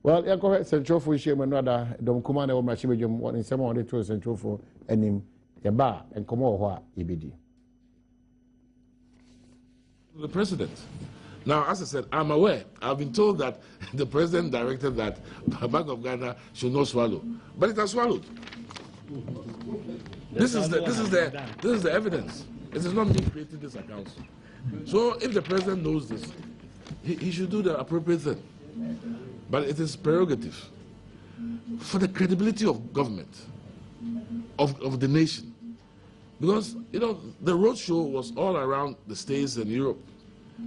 Well, I go Central for shame and rather don't come on over my shimmy what in some of the two Central for and him a bar and come over EBD. The president. Now, as I said, I'm aware. I've been told that the president directed that Bank of Ghana should not swallow, but it has swallowed. This is the evidence. It is not me creating this account. So, if the president knows this, he should do the appropriate thing. But it is prerogative for the credibility of government, of the nation. Because, you know, the roadshow was all around the States and Europe.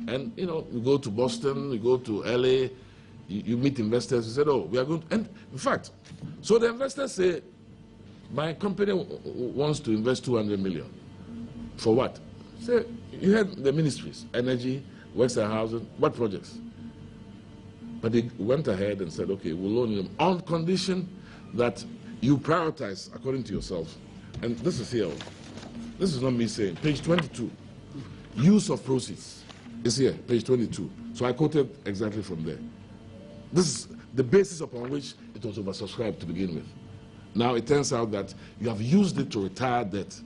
And, you know, you go to Boston, you go to LA, you meet investors, you said, oh, we are going to, and in fact, so the investors say, my company wants to invest 200 million. For what? Say, you had the ministries, energy, works and housing, what projects? But they went ahead and said, okay, we'll loan them on condition that you prioritize according to yourself. And this is here. This is not me saying. Page 22. Use of proceeds is here, page 22. So I quoted exactly from there. This is the basis upon which it was oversubscribed to begin with. Now it turns out that you have used it to retire debt,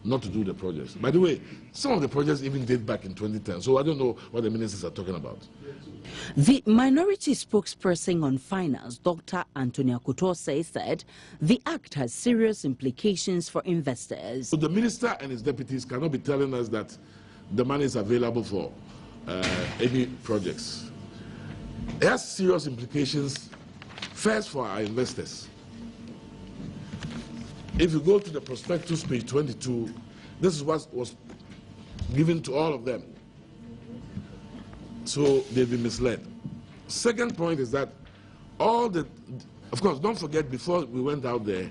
not to do the projects. By the way, some of the projects even date back in 2010, so I don't know what the ministers are talking about. The minority spokesperson on finance, Dr. Antonia Kutose, said the act has serious implications for investors. So the minister and his deputies cannot be telling us that the money is available for any projects. It has serious implications, first for our investors. If you go to the prospectus, page 22, this is what was given to all of them. So they've been misled. Second point is that of course, don't forget, before we went out there,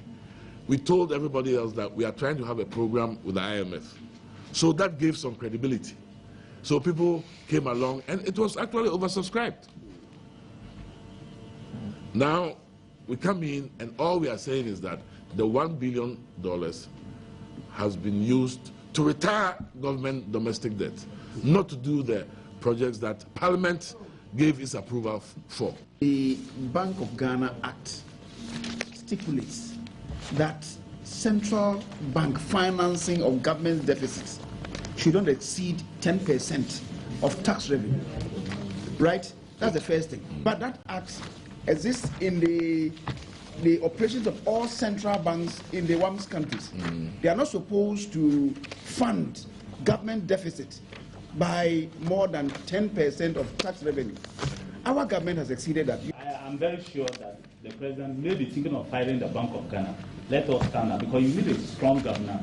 we told everybody else that we are trying to have a program with the IMF. So that gave some credibility. So people came along, and it was actually oversubscribed. Now, we come in, and all we are saying is that the $1 billion has been used to retire government domestic debt, not to do the projects that Parliament gave its approval for. The Bank of Ghana Act stipulates that central bank financing of government deficits should not exceed 10% of tax revenue. Right? That's the first thing. But that act exists in the operations of all central banks in the WAMS countries. They are not supposed to fund government deficit by more than 10% of tax revenue. Our government has exceeded that. I'm very sure that the president may be thinking of firing the Bank of Ghana. Let us stand up, because you need a strong governor.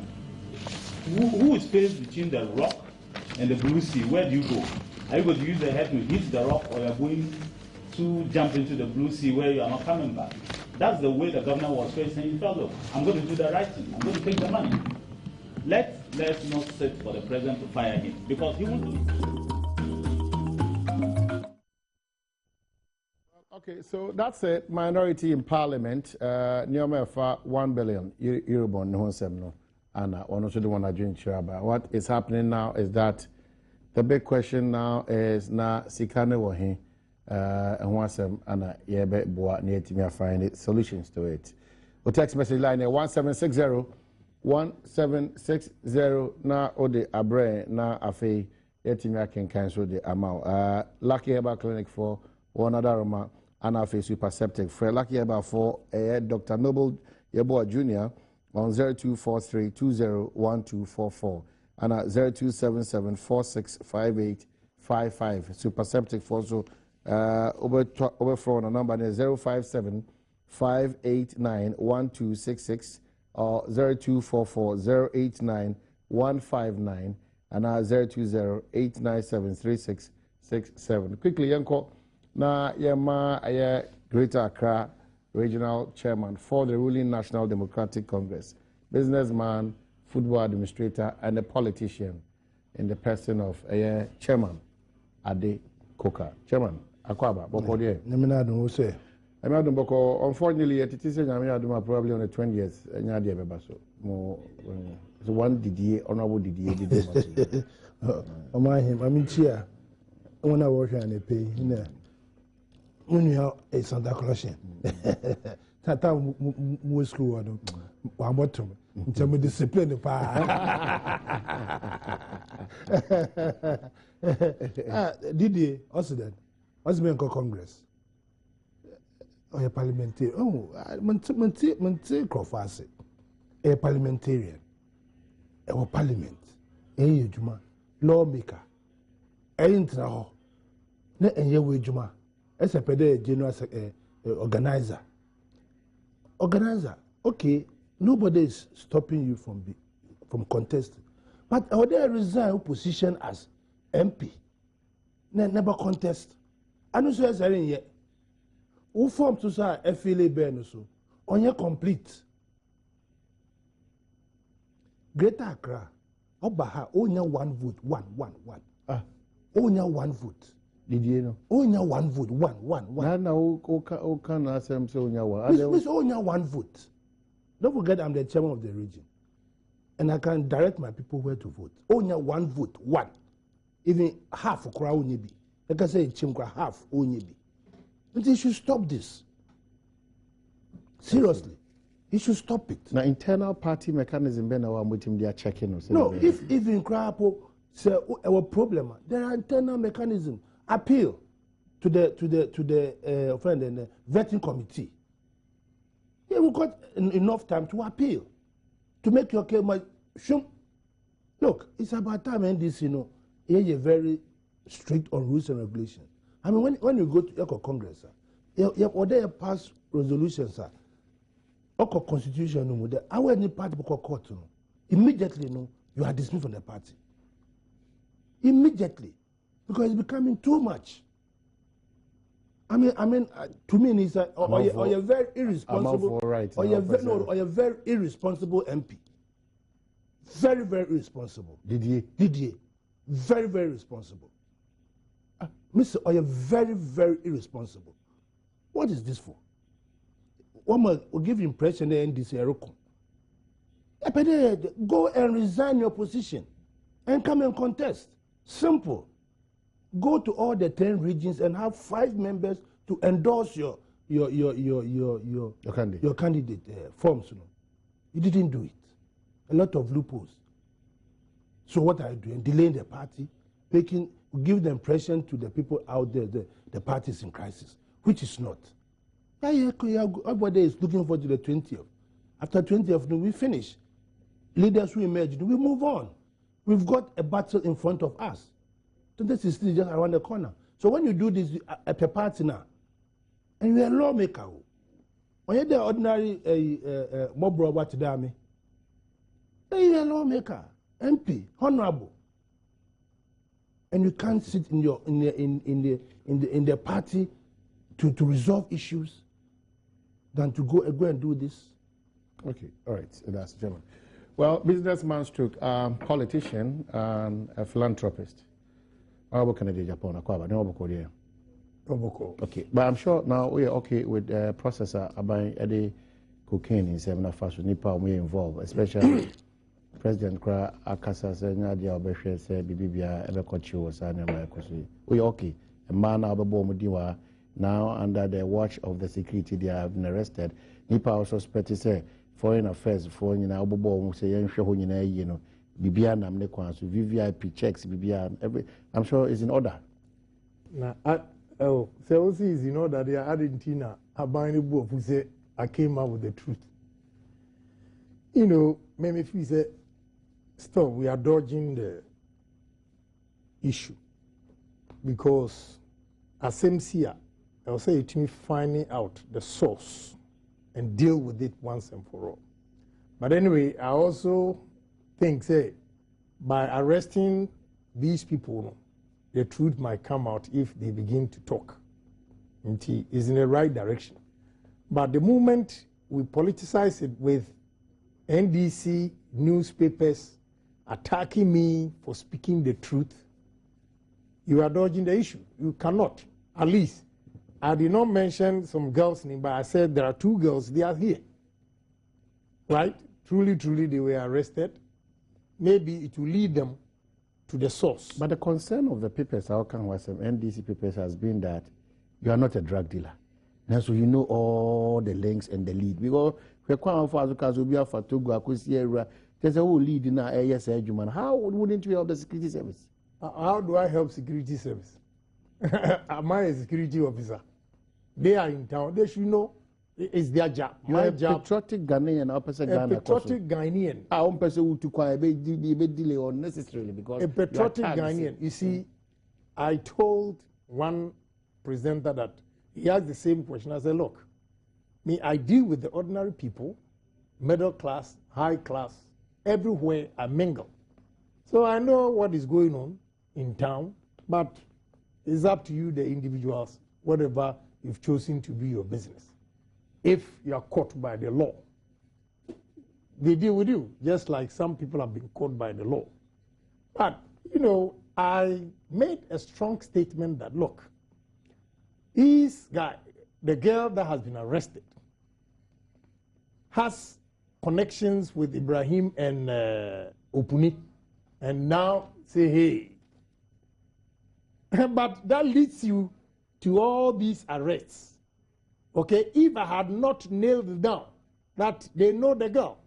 Who is placed between the rock and the blue sea? Where do you go? Are you going to use the head to hit the rock, or are you going to jump into the blue sea where you are not coming back? That's the way the governor was facing. He felt, look, I'm going to do the right thing. I'm going to take the money. Let's not sit for the president to fire him, because he won't do it. Okay, so that's a minority in Parliament. Nyoma 1 billion Eurobond no no, and one also the one I drink sure about. What is happening now is that the big question now is na sikane wahi and once and yebe boa near to find solutions to it. The text message line 1760 1760 na ode abre na afi yetimia can cancel the amount. Lucky Herbal Clinic for one other Roma and afi super septic. For Lucky Herbal for Dr. Noble Yeboah Jr. on 0243201244 and 0277465855. Super septic for so over phone number is 057-589-1266 or 0244-089-159 and 020-897-3667. Quickly, Yanko, na yama aye Greater Accra Regional Chairman for the ruling National Democratic Congress, businessman, football administrator, and a politician in the person of a Chairman Ade Koka. Chairman, Akwaba, Boko Die. Nemina don't say. I'm not Boko. Unfortunately, it is probably on the 20 years. So one DDA, honorable DDA. I mean, cheer. When I work on a pay, Unia is Santa Claus. Tata mu school one. Wa bottom. Ntemu discipline pa. Didi also that. What's been Congress? Or a parliamentarian. Oh, Monte Crawford. A parliamentarian. A parliament. A juma. Lawmaker. A intra. Ne enye juma. As a pede general organizer. Organizer. Okay, nobody is stopping you from contesting. But how they resign position as MP? Never contest. I don't say as yet. Who form to say FLA Ben so on your complete. Greater Accra, Obaha, only one vote, one. Only one vote. Did you know? Only one vote, one. Now, can ask them so one. Miss only one vote. Don't forget, I'm the chairman of the region, and I can direct my people where to vote. Only one vote, one. Even half of crowd only be. Like I say, Chimkra half only be. But they should stop this. Seriously, he should stop it. Now, internal party mechanism, Ben, I'm waiting. They are checking. No, if in Krapo say our problem, there are internal mechanism. Appeal to the friend and the vetting committee. Yeah, we got enough time to appeal, to make your case. Look, it's about time NDC, you're very strict on rules and regulations. I mean, when you go to your Congress, or they pass resolutions, or constitution, I will any party court, immediately, you are dismissed from the party. Immediately, because it's becoming too much. I mean, to me, it's or you're very irresponsible. Or you're very irresponsible MP. Very, very irresponsible. Didier. Very, very responsible. Mr. Oye, very, very irresponsible. What is this for? One will give you impression the NDC. Go and resign your position and come and contest. Simple. Go to all the 10 regions and have 5 members to endorse your candidate forms. You didn't do it. A lot of loopholes. So what are you doing? Delaying the party, give the impression to the people out there the party is in crisis, which is not. Everybody is looking forward to the 20th. After 20th, we finish. Leaders who emerge, we move on. We've got a battle in front of us. So this is still just around the corner. So when you do this at a party now, and you're a lawmaker, when you're the ordinary mob robber today, you're a lawmaker, MP, honorable, and you can't sit in the party to resolve issues than to go and do this. Okay, all right, so that's German. Well, businessman stroke, politician and a philanthropist. How can I do Japan? Okay, but I'm sure now we are okay with processor about any cocaine in Semina Fashion. Nipa we involved, especially President Kra Akasa Senya Dia Obeshe say Bibia Ebekochi was an American. We are okay. A man Ababomudiwa now under the watch of the security, they have been arrested. Nipa also suspected say foreign affairs for Obobo say Bibia Namne Kwansu, VVIP checks, Bibia, I'm sure it's in order. Now, so also is in order. They are Argentina, a buying book who say I came out with the truth. Maybe if we say, stop, we are dodging the issue because as MCA, I'll say it means finding out the source and deal with it once and for all. But anyway, I also think, say, by arresting these people, the truth might come out if they begin to talk. It is in the right direction. But the moment we politicize it with NDC newspapers attacking me for speaking the truth, you are dodging the issue. You cannot. At least, I did not mention some girls' name, but I said there are 2 girls, they are here. Right? Truly, they were arrested. Maybe it will lead them to the source. But the concern of the papers, how can was NDC papers has been that you are not a drug dealer. Now, so you know all the links and the lead. Because we can't afford to be a Fatogo, Akusiera. There's a whole lead in our ASA human. How wouldn't you help the security service? How do I help security service? Am I a security officer? They are in town. They should know it's their job. You are a patriotic Ghanaian, opposite Ghana. A patriotic Ghanaian. I want person who took a bit delay unnecessarily because a patriotic Ghanaian. You see, I told one presenter that he asked the same question. I said, look, me, I deal with the ordinary people, middle class, high class, everywhere I mingle. So I know what is going on in town, but it's up to you, the individuals, whatever you've chosen to be your business. If you are caught by the law, they deal with you, just like some people have been caught by the law. But, you know, I made a strong statement that, look, this guy, the girl that has been arrested, has connections with Ibrahim and Opuni, and now say, hey. But that leads you to all these arrests. Okay, if I had not nailed it down that they know the girl,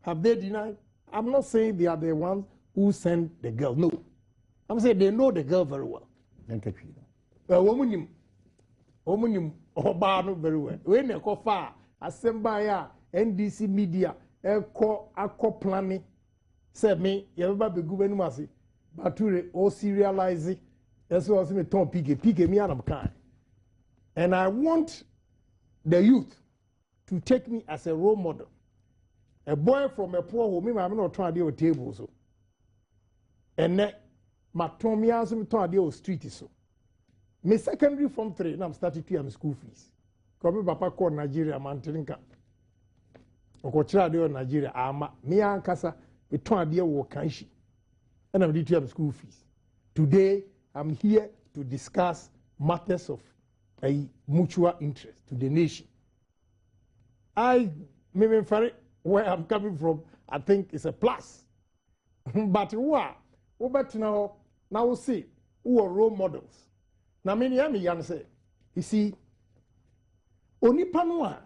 have they denied? I'm not saying they are the ones who sent the girl. No, I'm saying they know the girl very well. Woman, very well. When they go far, assemble NDC media, ako planning. Say me, you ever be government but to all serialize it. That's what I was saying. Tom Pike me out of kind. And I want the youth to take me as a role model. A boy from a poor home, I'm not trying to deal with tables. So. And then, my Tommy has me trying to deal with street. So. My secondary form 3, and I'm starting to pay school fees. Come papa call Nigeria, man, Trinka. Oko try to Nigeria, ama me and Kasa, we try to deal with Kanshi. And I'm doing school fees. Today, I'm here to discuss matters of a mutual interest to the nation. Maybe where I'm coming from, I think it's a plus. But who are now we'll see who are role models. Now, many am say, you see, only panua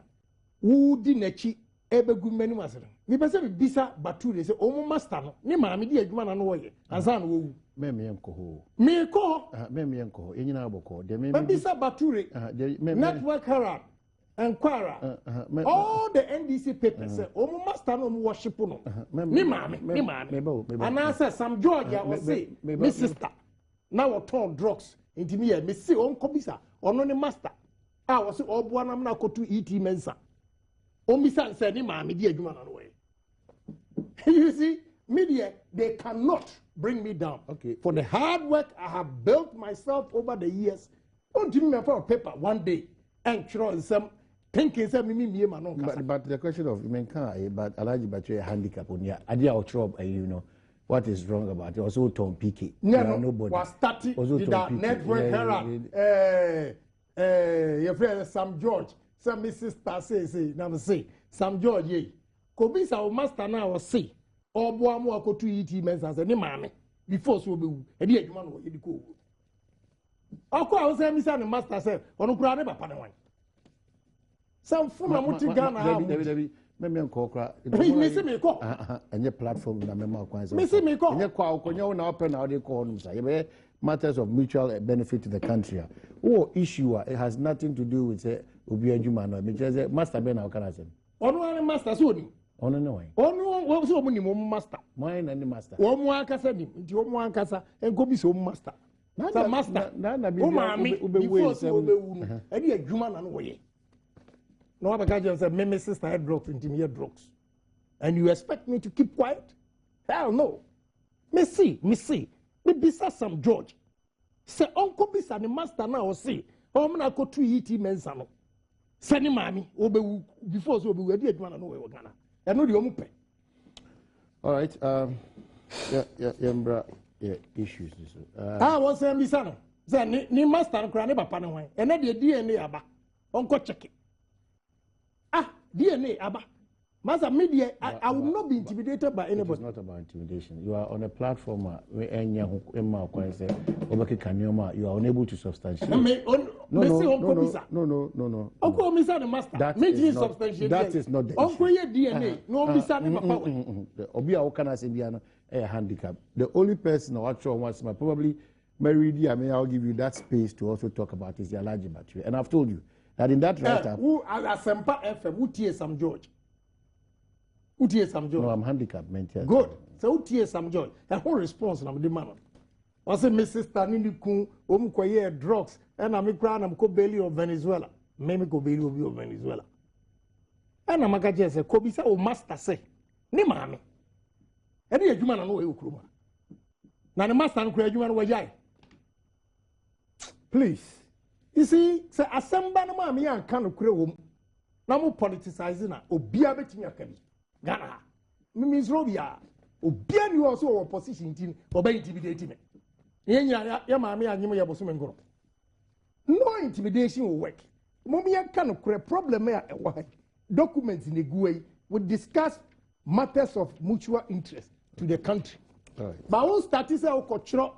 who didn't ebe good many masera. Me pese me bisa batu de say omo master no ni ma me di adwuma na no wo ye ansa na wo me enko ho me ko me enko ho enyina aboko de me bisa bature network herald enquire all the NDC papers say omo master no worship no ni ma me and I say some Georgia was say me sister now turn drugs into me me see onko bisa ono ni master I was say obo na na kotu ET mensa. You see, media, they cannot bring me down. Okay. For the hard work I have built myself over the years, don't give me a paper one day and throw some thinking some me. But the question of but Alaji Bache handicap on ya, Adia or you know, what is wrong about it? Also Tom Pike. No, nobody was starting with that network your friend Sam George. Some Mrs. say, now say, Sam George, ye. Kobisa o master now was say, or Boamo ako to eat him as any mammy, before so be, and yet you want to go. Oko, I was saying, Miss and Master said, on a crowd about one. Some Funamuti Ghana, Maybe uncle cry. Missing me call. And your platform, the memo coins. Missing me call. And your call, open how they call them, matters of mutual benefit to the country. Oh, issue, it has nothing to do with Ubia Jumano, because Master Ben Alcanazim. On master soon. On no way. On what was so many master? Mine and the master. One casa, into one casa, and go be so master. Not a master. None of me, before so and yet Juman and way. No other guardian said, my sister had drugs into me drugs. And you expect me to keep quiet? Hell no. Me see, me bisa some George. Say, Uncle Bisa, the master now see. Oh, I'm not going to eat him and son. Send him, mammy, before so we did one and away. I know the omupe. All right. Yeah, issues. I was saying, Bisa, then ni master and cranny papanaway, and then the DNA aba. Uncle check it. DNA aba. Master media, I will not be intimidated by anybody. It's not about intimidation. You are on a platform where you are unable to substantiate. No. That is not the issue. DNA. No, a handicap. The only person I actually wants probably Mary, I'll give you that space to also talk about is the large battery. And I've told you that in that write-up. Who as Sempa FM, who tears some George? Who tears some George? No, I'm handicapped, man. Good. So who tears some George? The whole response and I'm the man. I say, Mrs. Tanini Kun, Omkoye drugs, and I'm a crown, I'm Kobeli of Venezuela. Maybe Kobeli of Venezuela. And I'm a gaja say, Kobisa or master say, Nimami. Any a human know you kruma. Now the master and create human way. Please. You see, say assemble no mami and can create na mo politicizing na obia betimi akani. Ghana. Me means Robia. Obia ni also opposition team obey intimidate me. Yenya ya mami anyim ya boso mengoro. No intimidation will work. Momi ya can create problem ya why documents in the GUI would discuss matters of mutual interest to the country. Right. But who started say okochro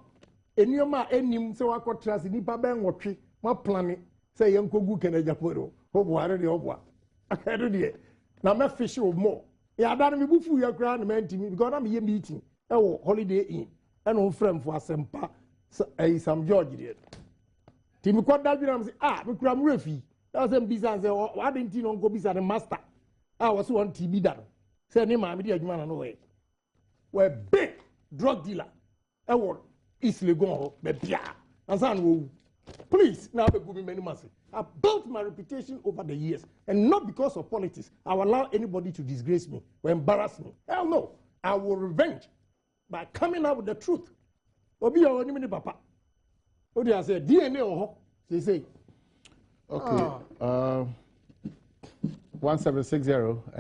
enioma enim say wakotrase nipa ben wotwe ma plan say yenkogu kenaja poro obuare de obua akedo de na me fish of more ya dan me bufu ya kra na mentimi because na me ye meeting e wo holiday inn e no frame for asempa some George de timi kwada bi na me say me kura mu refi na say bisa say wa de nti no go bisa the master was one TB dan say ni ma me de adwuma na no we big drug dealer East Legon bebia and please now be giving many mercy. I built my reputation over the years, and not because of politics. I will allow anybody to disgrace me or embarrass me. Hell no. I will revenge by coming out with the truth. Obi o ni papa. O dey say DNA o ho. Say. Okay. 1760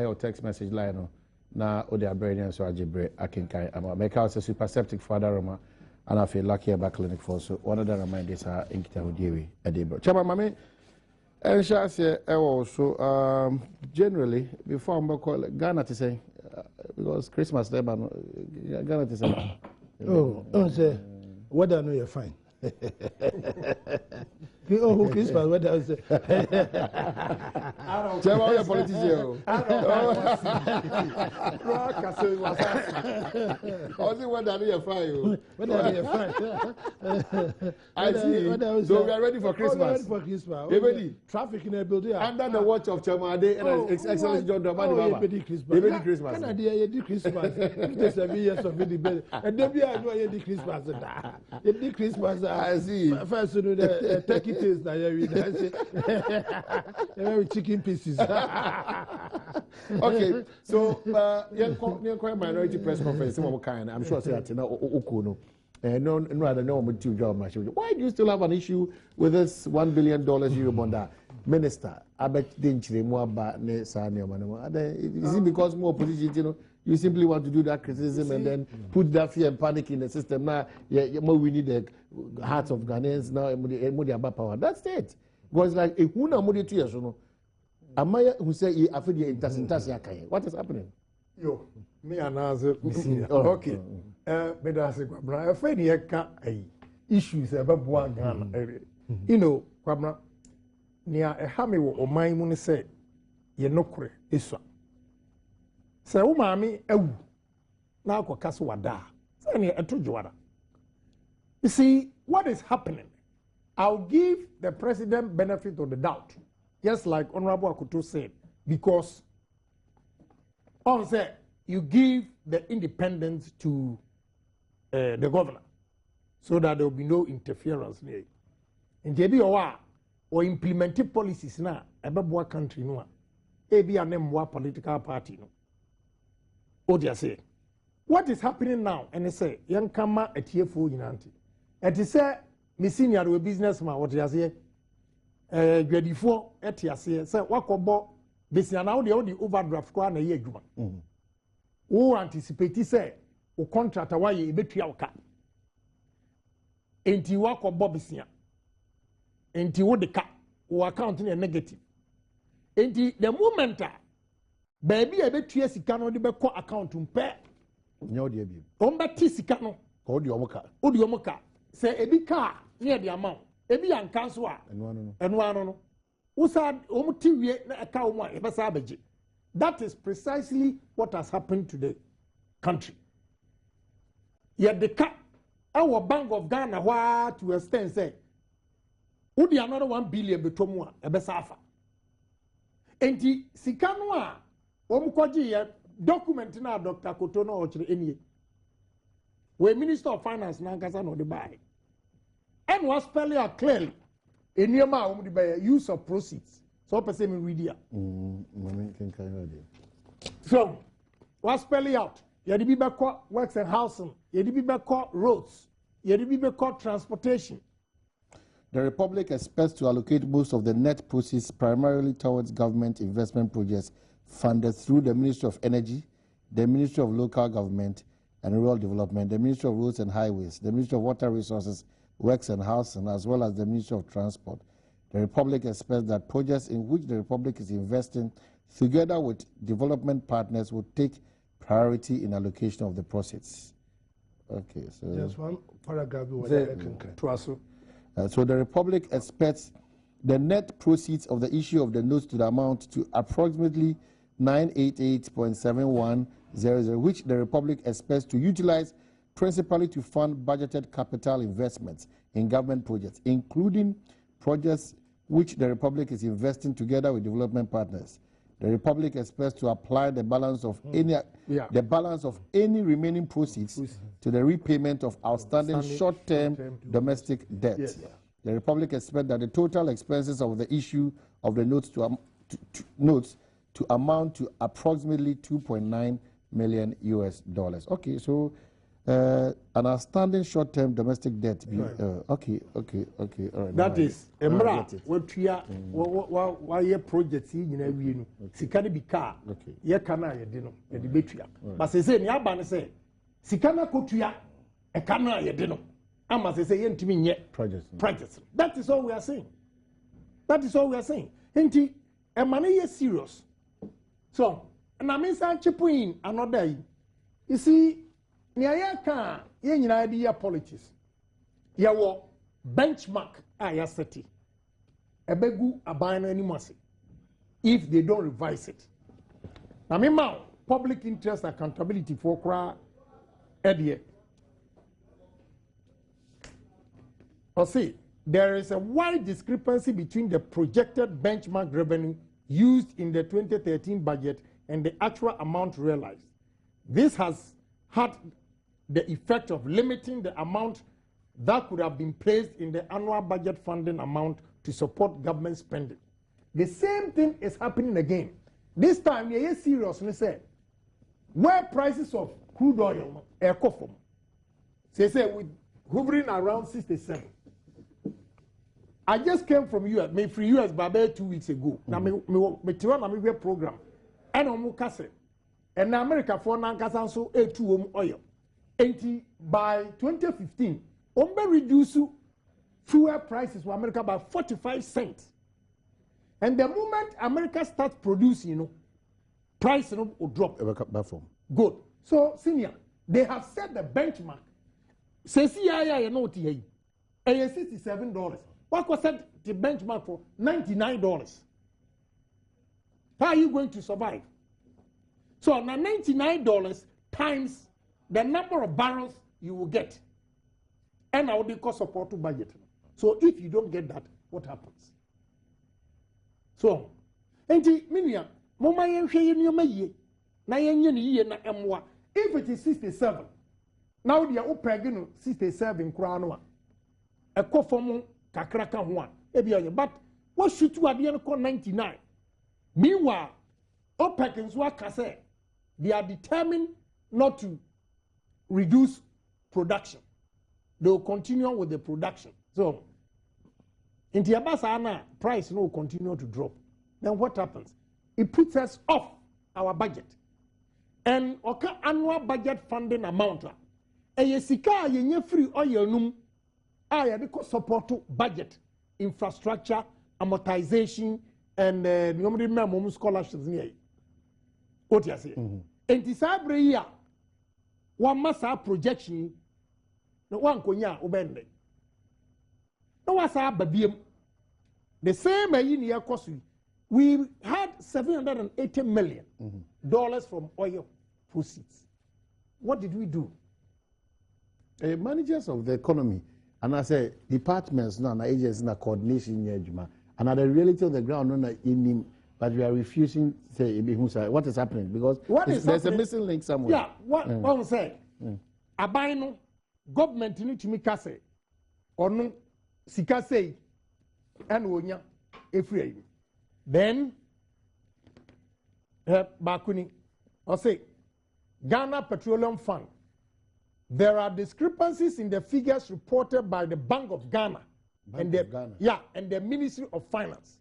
your text message line na o dey abrania so ajibre akinkai ama make out super septic father Roma. And I feel lucky about clinic for so one of the reminders are in Kitahudiewi at Debra. Chama Mame, and Shasia also generally before I'm call Ghana to say because Christmas there, but Ghana to say. Say, what I know you're fine. Oh, Christmas, what I say. Chama, you're a politician. Only what I know you're fine. I see. So we are ready for Christmas. Ready for Christmas. Ready. Traffic in the building. Under the watch of Chamade and His Excellency John Dramani Baba. Ready Christmas. Canada, you did Christmas. 57 years of the and then I know you did Christmas. You did Christmas. I see. First, you know the turkey taste now. Chicken pieces. Okay, so young minority press conference. I'm sure say that no. No, I don't know what to job. Why do you still have an issue with this $1 billion Euro bond? Minister, I bet didn't you more about Sanya? Is it because more opposition? You simply want to do that criticism and then put that fear and panic in the system. Now, we need the hearts of Ghanaians now. About power. That's it. Because like if we are 2 years, Amaya who say I feel the what is happening? Yo, me and okay. But I say, I find here issues about one. You know, Kwabra, near a hammy or my money say, you're no cre, is so. Say, oh, mammy, now Kokaswada. Say, I told you. You see, what is happening? I'll give the president benefit of the doubt, just like Honorable Akutu said, because on say you give the independence to the governor, so that there will be no interference. In JB or implementing policies now, about country no, maybe a name political party no. What do you say? What is happening now? And they say, young kama at here for you, and they say. Me senior we businessman what you say gradifo etiase say wakobo besia na wo de overdraft kwa na ye adwuma wo anticipate say wo contractor wa ye betua woka enti wakobo besia enti wo de ka wo account na negative enti the moment baby a betua sika no de beko account mpe Nyo de bi. ombeti sika no Ko di omoka. odi omoka se ebi ka ne de amount ebi yan kanso a eno ano no usa omuti wie na eka omu a ebesa abeje. That is precisely what has happened to the country. Yet the our Bank of Ghana what to extend say would another 1 billion betomu a ebesa afa enti sika no a omukwaji ye document na Dr. Kotono ochire enie we Minister of Finance na nkasa no de buy and was spell out clearly eniema a omudi buy use of proceeds so person me read here so was spell out ye de bi beko works and housing ye de bi beko roads ye de bi beko transportation. The Republic expects to allocate most of the net proceeds primarily towards government investment projects funded through the Ministry of Energy, the Ministry of Local Government and Rural Development, the Ministry of Roads and Highways, the Ministry of Water Resources, Works and Housing, as well as the Ministry of Transport. The Republic expects that projects in which the Republic is investing together with development partners will take priority in allocation of the proceeds. Okay, so Just one paragraph. So the Republic expects the net proceeds of the issue of the notes to the amount to approximately 988.7100, which the Republic expects to utilize principally to fund budgeted capital investments in government projects, including projects which the Republic is investing together with development partners. The Republic expects to apply the balance of any remaining proceeds to the repayment of outstanding short-term domestic debt. Yes. The Republic expects that the total expenses of the issue of the notes to amount to approximately $2.9 million. Okay, so an outstanding short-term domestic debt. Okay, all right. That is emra what we are why projects in every no sikani bi car ye kana ye de no ye de betua but say ni aba ne say sikana kotua e kana ye de no ama say ye ntimi nye projects. That is all we are saying. Enti e mane ye serious so na me san chipu in another you see ni aya ka ye nyina de ya politics ye wo benchmark a ya seti ebegu aban no animase if they don't revise it na me ma public interest accountability for kra edie or see there is a wide discrepancy between the projected benchmark revenue used in the 2013 budget and the actual amount realized. This has had the effect of limiting the amount that could have been placed in the annual budget funding amount to support government spending. The same thing is happening again. This time, we are seriously say, where prices of crude oil are from, say with hovering around 67. I just came from US, me free US Babe 2 weeks ago. Now me program, and on Mukase, and America for Nankasa so A2 oil. 80 by 2015, Ombe reduce fuel prices for America by 45 cents. And the moment America starts producing, price will drop. Good. So, senior, they have set the benchmark. Say, you know, $67. What was set the benchmark for? $99. How are you going to survive? So, now $99 times the number of barrels you will get, and how they cost support to budget. So if you don't get that, what happens? So, enti minia, mama yenhwe yenyo maye, na yenye ni ye na emwa. If it is 67, now they are upegino 67 crown. A kofomu kakraka one. But what should you have call 99? Meanwhile, opekins wakase, they are determined not to reduce production. They will continue with the production. So, in Tiabasana, price will continue to drop. Then what happens? It puts us off our budget. And okay, annual budget funding amount. And yesika yenye free oil num. Because support to budget, infrastructure, amortization, and scholarships. What you say? And this every year, one must have projection. No one konya obende. No was babium. The same year cost we had $780 million from oil proceeds. What did we do? Managers of the economy, and I say departments now, and agencies, and coordination, and the reality of the ground, in him, but we are refusing to say what is happening because there's a missing link somewhere. Yeah, what I'm saying, abino government need to make us say, or no, sika say, and wonya, efrei. Then, Bakuni, I say, Ghana Petroleum Fund. There are discrepancies in the figures reported by the Bank of Ghana and the Ministry of Finance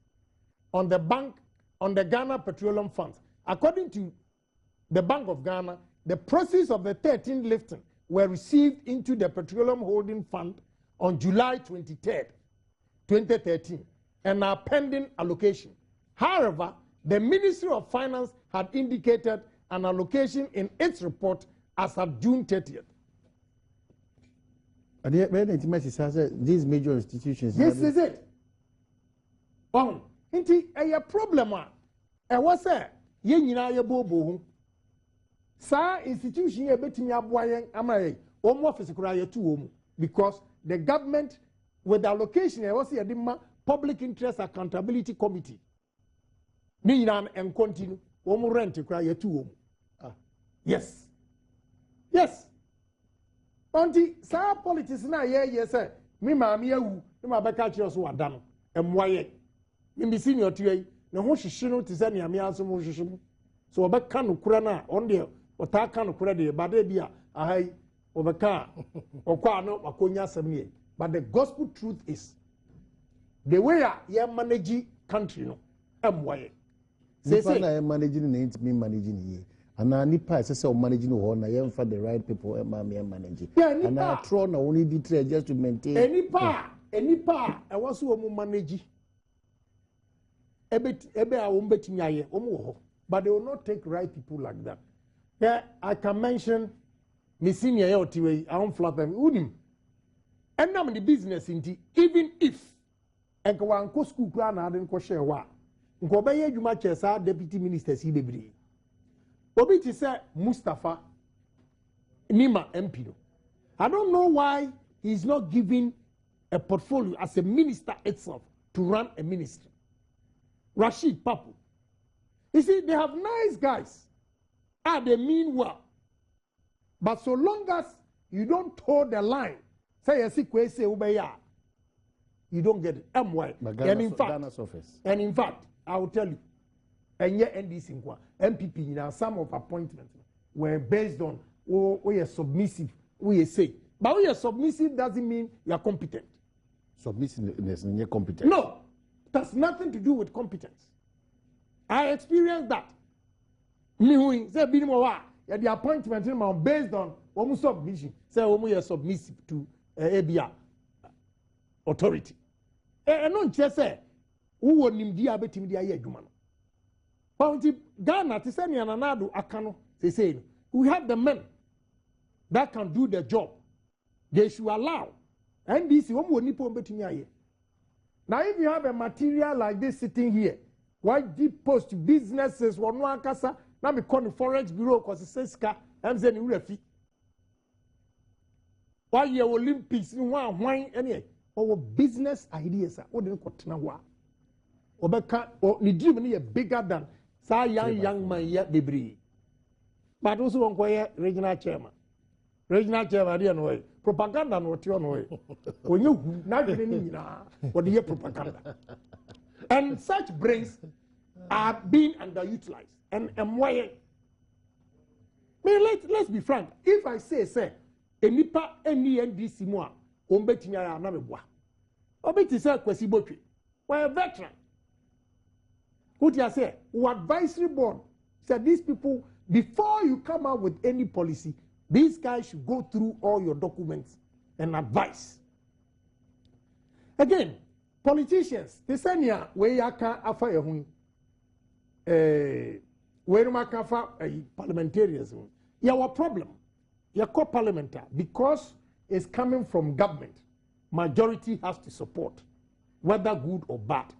on the Ghana Petroleum Funds. According to the Bank of Ghana, the proceeds of the 13th lifting were received into the Petroleum Holding Fund on July 23rd, 2013, and are pending allocation. However, the Ministry of Finance had indicated an allocation in its report as of June 30th. And these major institutions. This is it. A problem. I was a yenina bobo. Sa institution a betting yabuayan amaye. Office cry to because the government with the allocation I was a Public Interest Accountability Committee. Ninan and continue. Rent cry to yes. Yes. Auntie, sa politics na yes sir. Me maami awu, me ma beka kire so wada no. Emwaye. Me bi senior tuai, na ho hwehwe no te se ne ame aso mo hwehwe mo. So obeka no kura na on de ota ka no kura de ba de bia ahai obeka okwa no akonya asem ne. But the gospel truth is the way you manage country no emwaye. Say na managing na me managing here. And I nipa say managing no na you for the right people managing. And I try na only the just to maintain. Any pa I was so manage. Ebe a wombetimi aye omo, but they will not take right people like that. Yeah, I can mention me senior yotiwe I won't flat them unim. And I'm in the business inti even if enka wanko school kra na ade nko share wa. Nko be ye adwuma chesa deputy minister si bebre. Obi ti say Mustafa Nima MP. I don't know why he's not giving a portfolio as a minister itself to run a ministry. Rashid Papu. You see, they have nice guys. They mean well. But so long as you don't toe the line, say you don't get it. And in fact, I will tell you, and yet NDC MPP, some of appointments were based on we are submissive, we say. But we are submissive doesn't mean you are competent. Submissiveness and you're competent. No, it has nothing to do with competence. I experienced that. Me say the appointment based on submission. Say we are submissive to ABA authority. And not just say who won him dia betim dia ye adwuma no. But Ghana to send Yananado Akano, they say we have the men that can do the job. They should allow. And this is one nipo betim ye. Now if you have a material like this sitting here, why deep post businesses one kasa na me call the forex bureau cause it says ska am say ni refi. Why you Olympics in one wine any our business ideas are what kotena ho a. Obeka ni dream ni bigger than sa young man yet bebre. But also one quiet regional chairman. Regional chairman dey no propaganda no ti on way. When you na gbe ni na what the propaganda. And such brains are being underutilized. And why? Let's be frank. If I say, enipa any NDC mo a ombetimi aya na meboa. Obeti say Kwesi Botwe. We're a veteran. What you say? Our advisory board said these people, before you come out with any policy, these guys should go through all your documents and advice. Again, politicians, they say where you can after where my kafa parliamentarians, your problem, your co-parliamentar, because it's coming from government, majority has to support, whether good or bad.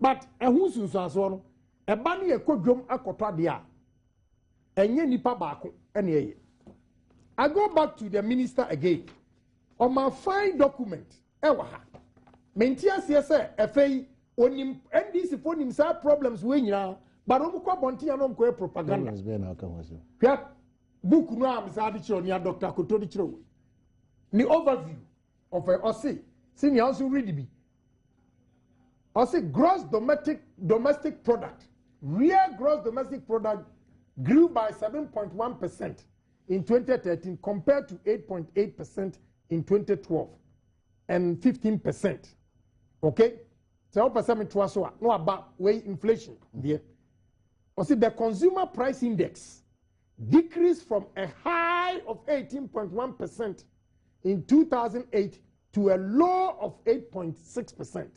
But who's so a bunny a kodrum akotadia, and ye nipa bako, and I go back to the minister again. On my fine document, ewaha. Mentia siya FA onim NDC for him sa problems when ya, but omukwa bonti anom kwe propaganda. Yeah, book no am sa di chiro ni Dr. Koto di chiro. Ni overview of a OSI. Senior also read be. OSI gross domestic product. Real gross domestic product grew by 7.1% in 2013 compared to 8.8% in 2012 and 15%. Okay? So 7% was no about way inflation there. Also, the consumer price index decreased from a high of 18.1% in 2008 to a low of 8.6%.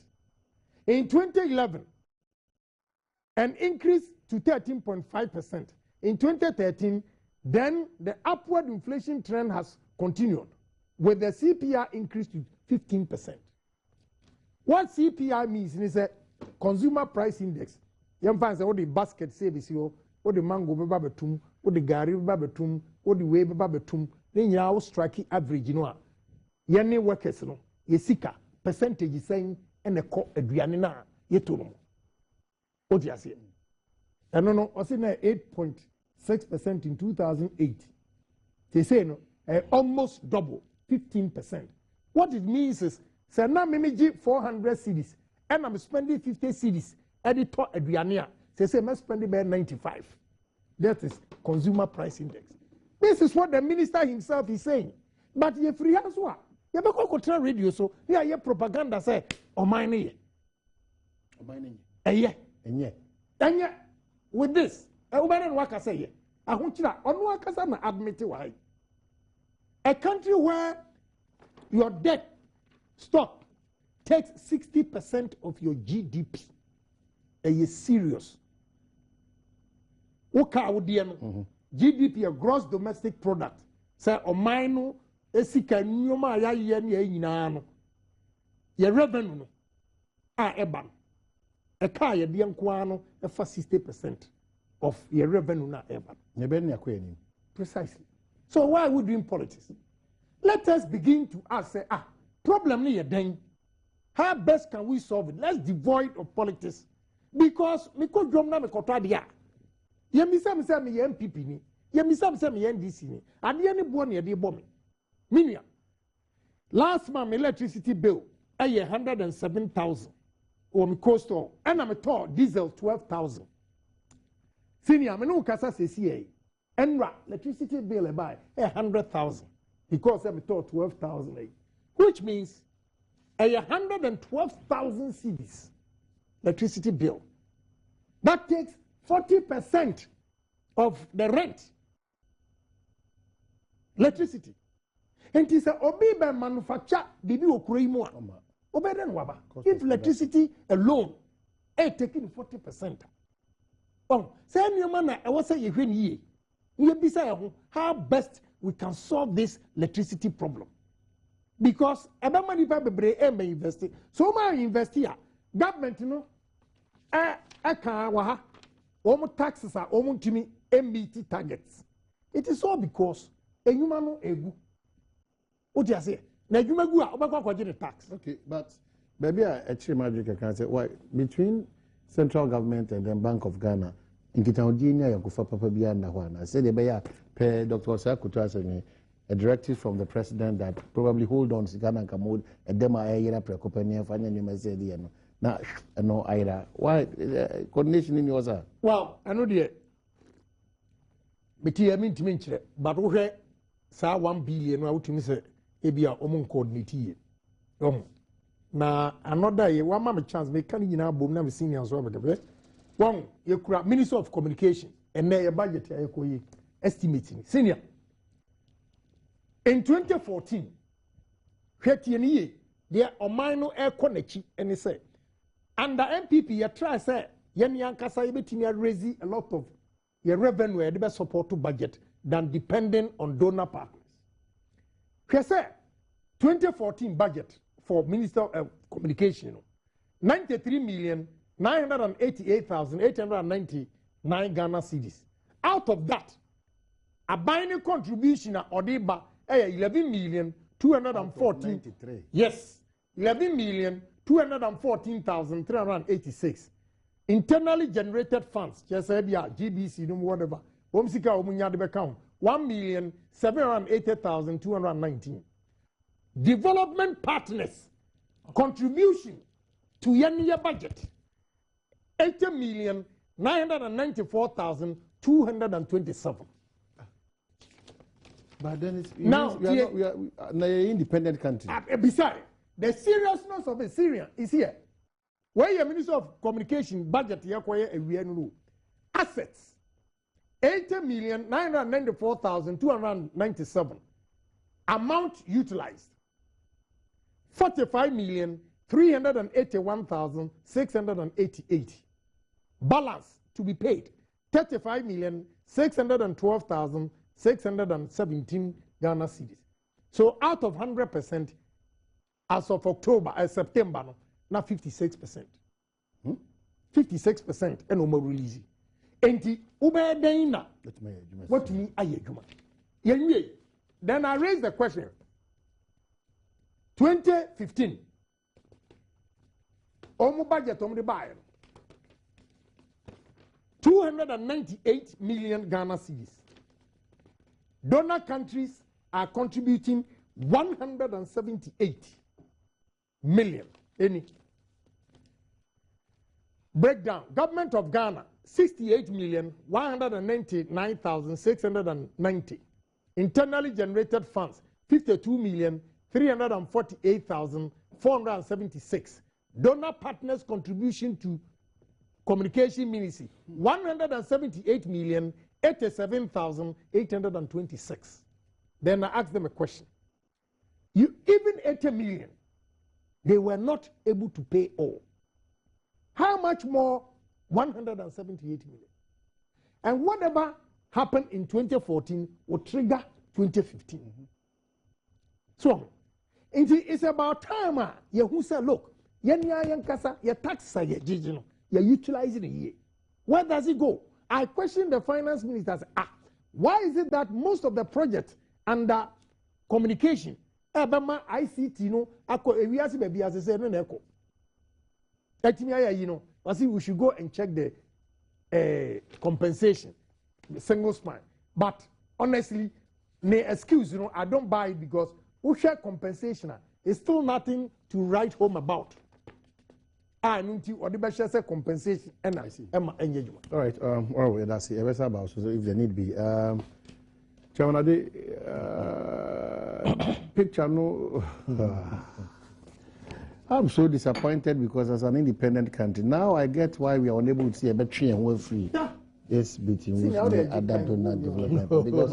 In 2011, an increase to 13.5%. In 2013, then the upward inflation trend has continued, with the CPI increase to 15%. What CPI means is a consumer price index. You find all the basket service, all the mango babatum, all the gari babatum, all the way babatum, then you are striking average, you know. Yenny workers, no, yesika, percentage is saying, and the co adrianina, yeturum. What do you say? I don't know, I say 8.6% in 2008. They say no, almost double, 15%. What it means is, say now me 400 cedis, and I'm spending 50 cedis. Editor Adriania, they say I'm spending about 95. That is consumer price index. This is what the minister himself is saying. But you free as well. You have a control radio, so yeah, your propaganda say, oh mine, and yet, with this, what I say, I want you to admit why. A country where your debt stock takes 60% of your GDP. Is serious. GDP, a gross domestic product. Say, o mine esika nyoma ya ye ni nyina no. Ye revenue no. Eban. E ka ye de nko ano e fa 60% of your revenue na eban. Ne be na kwani. Precisely. So why are we doing politics? Let us begin to ask, say, problem ni ye den. How best can we solve it? Let's devoid of politics. Because me ko drum na me kotwa dia. Ye mi say me ye MPP ni. Ye mi say me ye NDC ni. Ade ni bo na ye de bo me. Minia. Last month electricity bill ay 107,000. O me coastal and I'm a diesel 12,000. Senior me no kasa sesi enra electricity bill e buy 100,000 because I'm a 12,000. Which means 112,000 cedis. Electricity bill. That takes 40% of the rent. Electricity. And it is a obi by manufacture bibi okure mo. Obe den waba. If electricity alone taking 40%. Say me man na e wo say ye hwe ye. We be say how best we can solve this electricity problem. Because ebe money pa bebre e invest. So ma invest here. Government no taxes are almost to me MBT targets. It is all because a human egu. What do you say? Na you go the tax. Okay, but maybe I actually magic can say why between central government and then Bank of Ghana in Kitaudinia you go for Papa Biana one. I said they pay Dr. Sakuta saying a directive from the president that probably hold on to Ghana Kamod and them are a company and you may say now, no, either. Why coordination in yours? Well, I know the. But I mean to mention it, but we say 1 billion. I would say ebia omun coordinate. Na another year, one mama chance me can you now boom na seniors over the one you could Minister of Communication and their budget estimating senior. In 2014, there are minor air connection and he said. Under MPP, you try say, Yen Yankasa, you raise a lot of your revenue e be support to budget than depending on donor partners. He said 2014 budget for Minister of Communication 93,988,899 Ghana cedis. Out of that, a binding contribution or 11,214,000. Yes, 11,214,386. Internally generated funds, just GBC, whatever. Womsika Omunya de account 1,780,219. Development partners contribution to year budget 80,994,227. But then it's now we are an independent country. Besides, the seriousness of a Syrian is here. Where your Minister of Communication budget assets 80,994,297. Amount utilized 45,381,688. Balance to be paid 35,612,617 Ghana cedis. So out of 100%, as of September, now 56%. 56% and no more release. Enti ube deina. What to me ayejuma. Then I raised the question. 2015. Omu budget omu de buy 298 million Ghana cedis. Donor countries are contributing 178 million. Any breakdown: government of Ghana 68,199,690. Internally generated funds 52,348,476. Donor partners contribution to communication ministry 178,087,826. Then I asked them a question. You even 80 million, they were not able to pay all. How much more 178 million? And whatever happened in 2014 will trigger 2015. So, it's about time you say, look, you tax you utilize it a year. Where does it go? I question the finance minister. Why is it that most of the projects under communication, ICT, baby as I said, I see we should go and check the compensation, the single spine. But honestly, no excuse, I don't buy it because we share compensation. It's still nothing to write home about. I need to or the best compensation and I see. All right, that's it. About so if there need be. Chairman, picture no. I'm so disappointed because as an independent country, now I get why we are unable to see a better and well free. Yes, between the Adom development because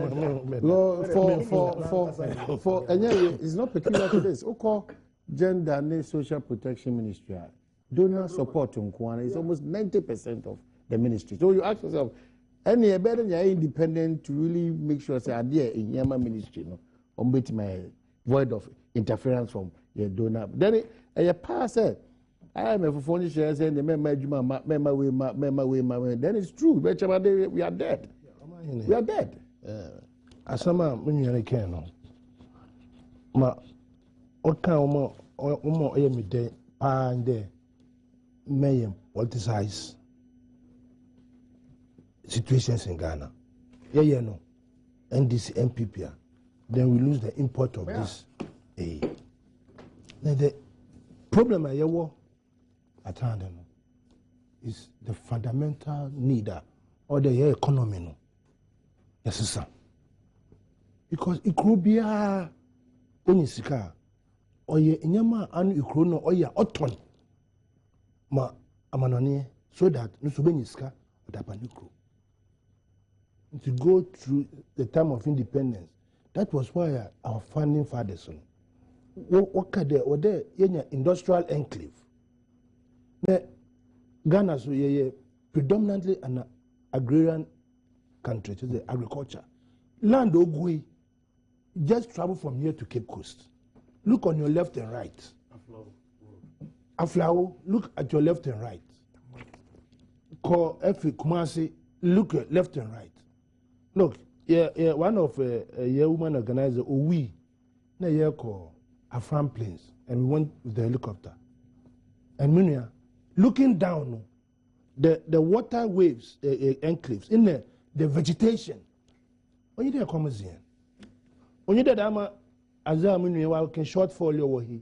for it's not peculiar to this. Okay, gender and social protection ministry. Donor support on Kwana is almost 90% of the ministry. So you ask yourself, any better than independent to really make sure say idea in Yama ministry, no, on bit my void of interference from your donor. Then a pass I am a phone share saying the member then it's true. We are dead. We are dead. Asama when you can ma oka omo me de and there may politicize situations in Ghana. Yeah, no. NDC, MPP. Then we lose the import of this. Then the problem I have at hand is the fundamental need or the economy. No. Yes, sir. Because it could be a Onisika or ye inyama and Ukrono or ya Oton. Ma amanoni so that no subeniska or dapanukro. To go through the time of independence, that was why our founding fathers what there industrial enclave. Ghana so predominantly an agrarian country, it's the agriculture. Land Ogui, just travel from here to Cape Coast. Look on your left and right. Aflao, look at your left and right. Call Efi Kumasi, look at left and right. Look, one of a woman organizer, we, na call Afram planes, and we went with the helicopter. And Munia, looking down, the water waves, enclaves, in the vegetation. When you there come here, when you there, as I can shortfall your way.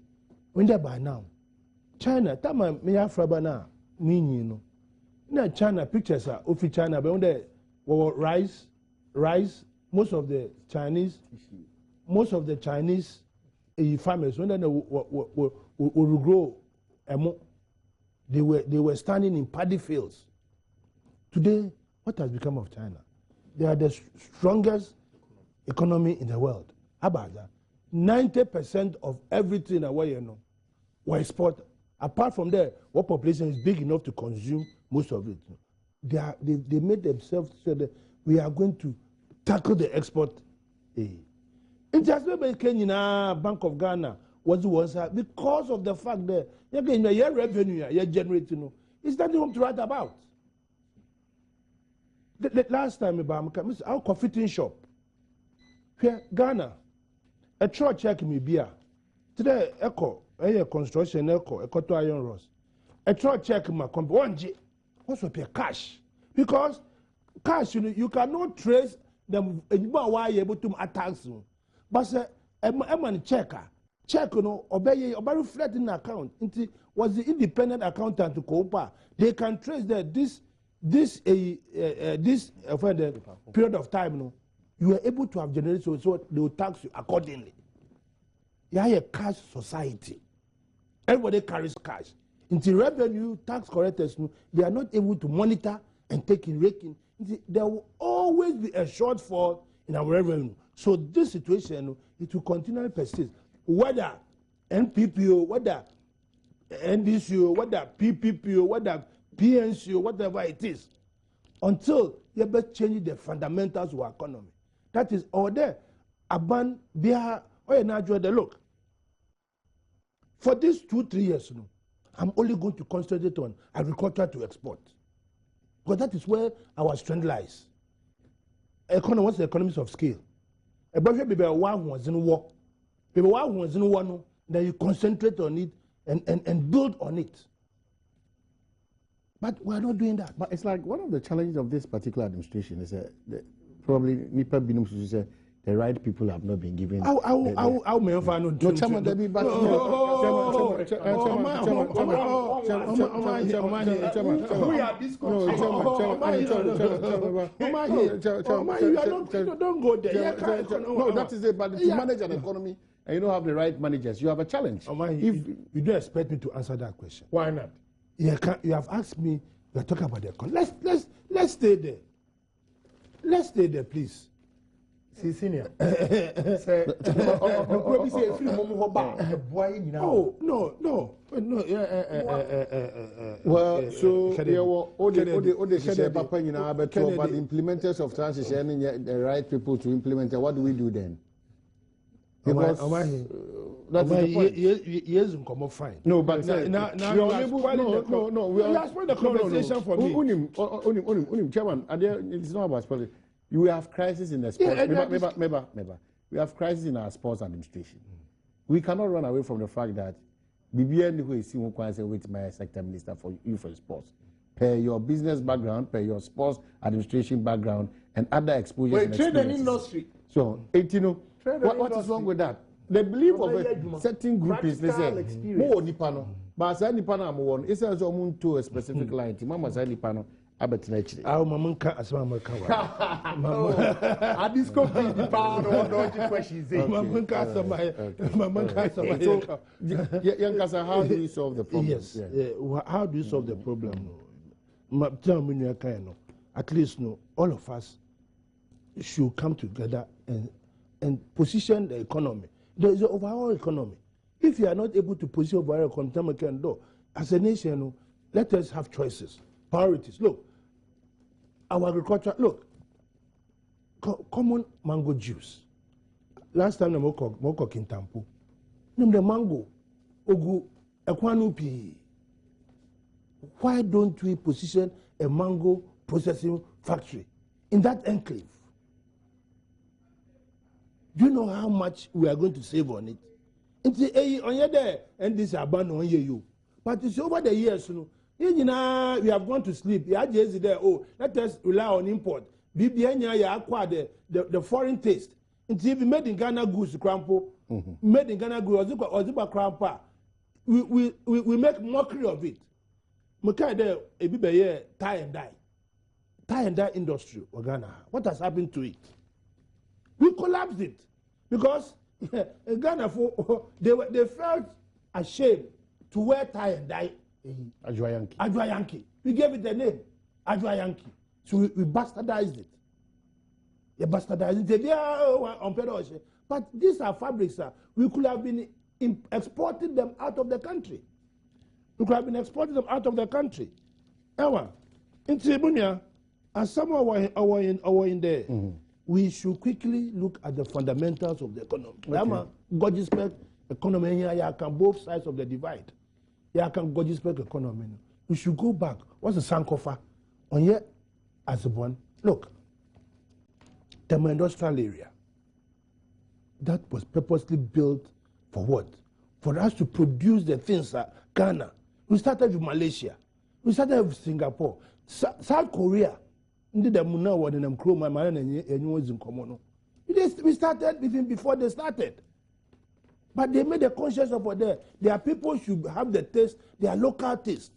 When there by now, China, Tama me Afraba na mean you know. Na China pictures are of China, but when there rice, most of the Chinese farmers when they will grow, they were standing in paddy fields. Today, what has become of China? They are the strongest economy in the world. How about that? 90% of everything that we know, we export. Apart from that, what population is big enough to consume most of it. They made themselves so that we are going to tackle the export. International Bank of Ghana was the one because of the fact that your revenue you're generating is nothing to write about. The last time our coffee shop here Ghana, a church check me beer today echo a construction echo to iron rods. A church check my company 1G. What's up your cash? Because cash you cannot trace them why you able to attack them. But a man check obey reflect in account. Was the independent accountant to Copa? They can trace that this period of time, you were able to have generated so they will tax you accordingly. You are a cash society. Everybody carries cash. Until revenue tax collectors, they are not able to monitor and take in raking. There will always be a shortfall in our revenue. So this situation, it will continually persist. Whether NPPO, whether NDCO, whether PPPO, whether PNCO, whatever it is, until you better change the fundamentals of our economy. That is all there. Aban, Biha, or the look. For these 2-3 years, I'm only going to concentrate on agriculture to export. Because that is where our strength lies. What's the economies of scale? A brother be one who was in war. People one who was in war, then you concentrate on it and build on it. But we're not doing that. But it's like one of the challenges of this particular administration is probably Nipa Binum should say the right people have not been given. How may I find no chairman Debbie but don't go there. No, that is it. But to manage an economy and you don't have the right managers, you have a challenge. If you don't expect me to answer that question. Why not? You have asked me, we are talking about the economy. Let's stay there. Let's stay there, please. See, senior. Oh, no. Well, so there were all the Papa, but the implementers of transition, the right people to implement it. What do we do then? Because that's the point. Yes, come fine. No, but now we are spoiling the conversation for me. Chairman, it's not about spoiling. You have crisis in the sports. We have crisis in our sports administration. We cannot run away from the fact that BBN who is with my sector minister for you for sports. Per your business background, per your sports administration background, and other exposures. Well, trade and industry. So, what is wrong with that? The belief of a certain group is they say, more Nipano, but as Nipano, I'm one. It's as to a specific line. Mama said Nipano. Abetinechiri. Our mamanka as Mamaka. I discovered the power of dodgy questions. Mamanka as so, Yankasa, how do you solve the problem? Yes. How do you solve the problem? Tell me, at least all of us should come together and position the economy. There is an overall economy. If you are not able to position overall economy, as a nation, let us have choices, priorities. Look, our agriculture, common mango juice. Last time, I was in Tampo. The mango, ogu, ekwanupi. Why don't we position a mango processing factory in that enclave? Do you know how much we are going to save on it? It's on your there, and this abandon on you. But it's over the years, we have gone to sleep. There, let us rely on import. BBN acquired the foreign taste. It's even made in Ghana goods, crampo. Made in Ghana goods, Oziba crampa. We make mockery of it. Mukade ebibe tie and dye industry of Ghana. What has happened to it? We collapsed it because Ghana they felt ashamed to wear tie and dye. Ajwa Yankee. We gave it the name Ajwa Yankee. So we bastardized it. You bastardized it. But these are fabrics. We could have been exporting them out of the country. We could have been exporting them out of the country. Ewa, in Tribunia, as some are in there, we should quickly look at the fundamentals of the economy. Okay. Gorgeous economy here, you can both sides of the divide. You can gorgeous economy. We should go back. What's the Sankofa? On here, as a one, look, the industrial area that was purposely built for what? For us to produce the things that Ghana. We started with Malaysia. We started with Singapore. South Korea. We started even before they started. But they made a conscience of what their people should have the taste, their local taste.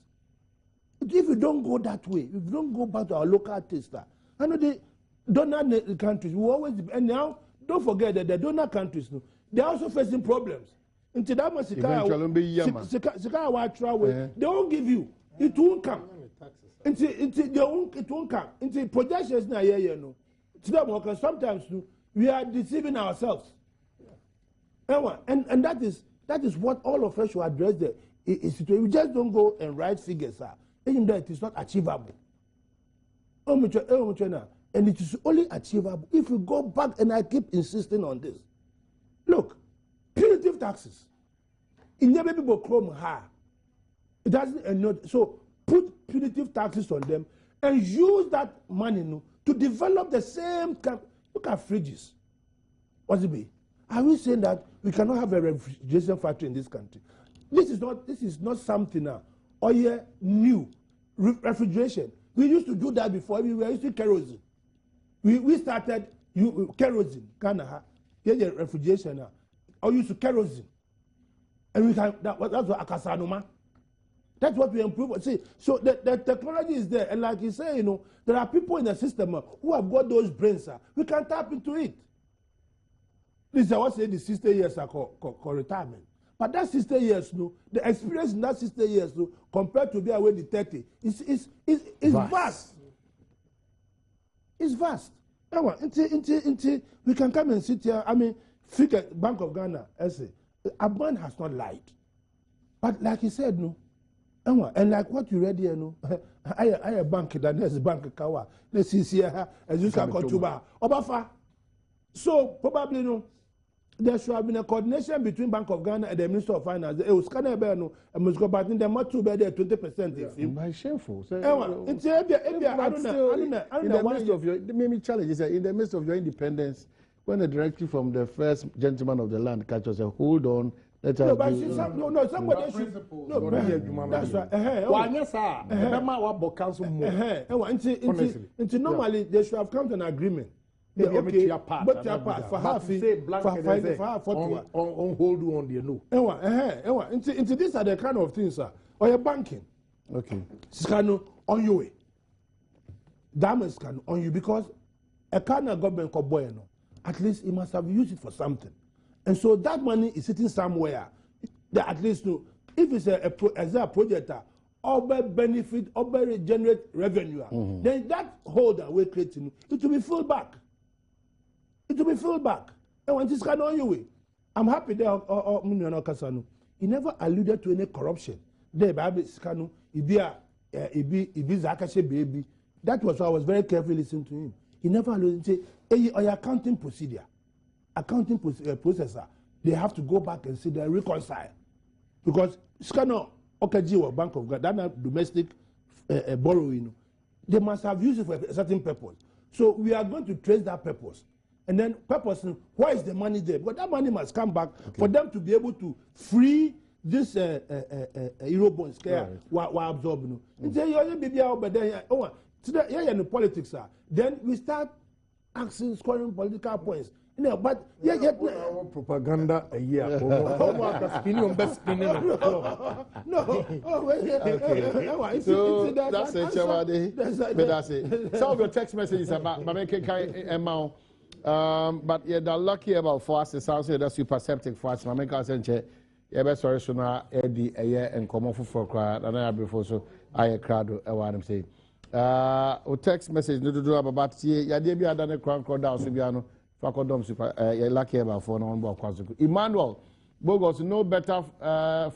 If you don't go that way, if you don't go back to our local taste, I know the donor countries will always, and now don't forget that the donor countries, they're also facing problems. Until that much they won't give you. It won't come. It won't come. Until projections now sometimes we are deceiving ourselves. And that is what all of us should address there. We just don't go and write figures, even though it is not achievable. And it is only achievable if we go back, and I keep insisting on this. Look, punitive taxes. In the people chrome high. It doesn't, so put punitive taxes on them and use that money to develop the same kind. Look at fridges. What's it be? Are we saying that we cannot have a refrigeration factory in this country? This is not something now. Or new refrigeration. We used to do that before. We were using kerosene. We started kerosene. Ghana, here's refrigeration now. Or used to kerosene. And we can, that's what Akasanoma. That's what we improve. See, so the technology is there. And like you say, there are people in the system who have got those brains. We can tap into it. This is what I say the 60 years called retirement. But that 60 years, the experience in that 60 years, compared to be away the 30, is vast. It's vast. We can come and sit here. I mean, figure Bank of Ghana, essay. Adom has not lied. But like he said, and like what you read here, I bank that there's bank kawa. Let's see here as you can contribute. Obafa. So probably there should have been a coordination between Bank of Ghana and the Minister of Finance. It was kind of bad, and must go back in the much too bad 20%. By shameful. In the midst of your, the main challenge is in the midst of your independence. When the directive from the first gentleman of the land catches said, hold on, let us somebody should. That's right. Normally, they should have come to an agreement. Okay, but your part for half on hold on the into these are the kind of things, or your banking. Okay. Scano on your way. Diamonds can on you because a kind of government boy, at least he must have used it for something. And so that money is sitting somewhere that at least if it's a project or benefit or generate revenue, then that holder we're creating, it will be filled back. It will be filled back. And when this can on your way, I'm happy there. He never alluded to any corruption. There, baby, Scano, baby. That was why I was very careful listening to him. He never allows say, hey, or your accounting procedure, processor, they have to go back and say they reconcile. Because Scano, Okaji or Bank of God, that domestic borrowing, they must have used it for a certain purpose. So we are going to trace that purpose. And then purpose, why is the money there? Because that money must come back for them to be able to free this Eurobonds while absorbing. And say, in politics, then we start asking, scoring political points. No, but propaganda a year. So that's it, Chavade. That's it. Some of your text messages about Mameke amount. But yeah, they're lucky about for us. It sounds like that's super septic for us. Mameke sent you. Yeah, best sorry, so now Eddie a year and come off for crowd. And I before so I crowd. I want to say. Text message no do about yeah, they be done a crown down Sibiano. Fakodom super lucky about for no one Emmanuel Bogos no better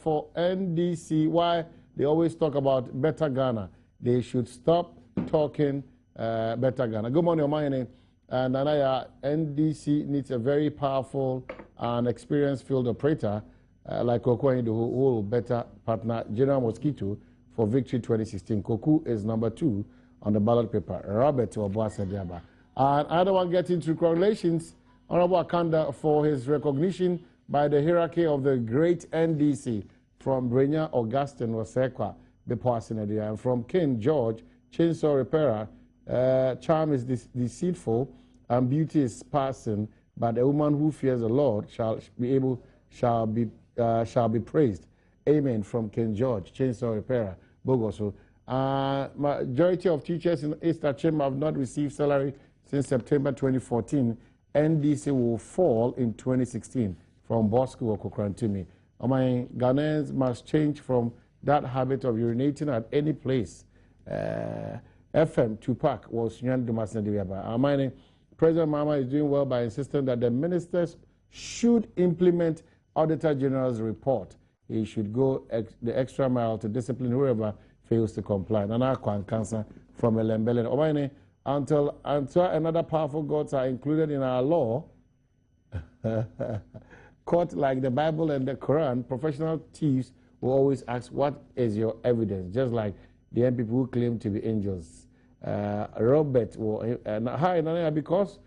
for NDC. Why they always talk about better Ghana? They should stop talking better Ghana. Good morning, my name. And Anaya NDC needs a very powerful and experienced field operator like Koku, who will better partner General Mosquito for Victory 2016. Koku is number 2 on the ballot paper. Robert Obuasadiaba. And I don't want to get into congratulations, Honorable Akanda, for his recognition by the hierarchy of the great NDC from Brenya Augustine Wasekwa, Bepoasenadia, and from King George, Chainsaw Repairer. Charm is deceitful and beauty is passing, but a woman who fears the Lord shall be praised. Amen. From King George, Chainsaw Repairer, Bogoso. Majority of teachers in East Achim have not received salary since September 2014. NDC will fall in 2016 from Bosco or Kokrantimi. My Ghanaians must change from that habit of urinating at any place. FM Tupac was Nyan Dumasnadiaba. President Mama is doing well by insisting that the ministers should implement Auditor General's report. He should go the extra mile to discipline whoever fails to comply. Nana Kwan Cancer from Elembele. Omaine, until another powerful gods are included in our law, court like the Bible and the Quran, professional thieves will always ask, what is your evidence? Just like the young people who claim to be angels. Robert, hi, Nana, because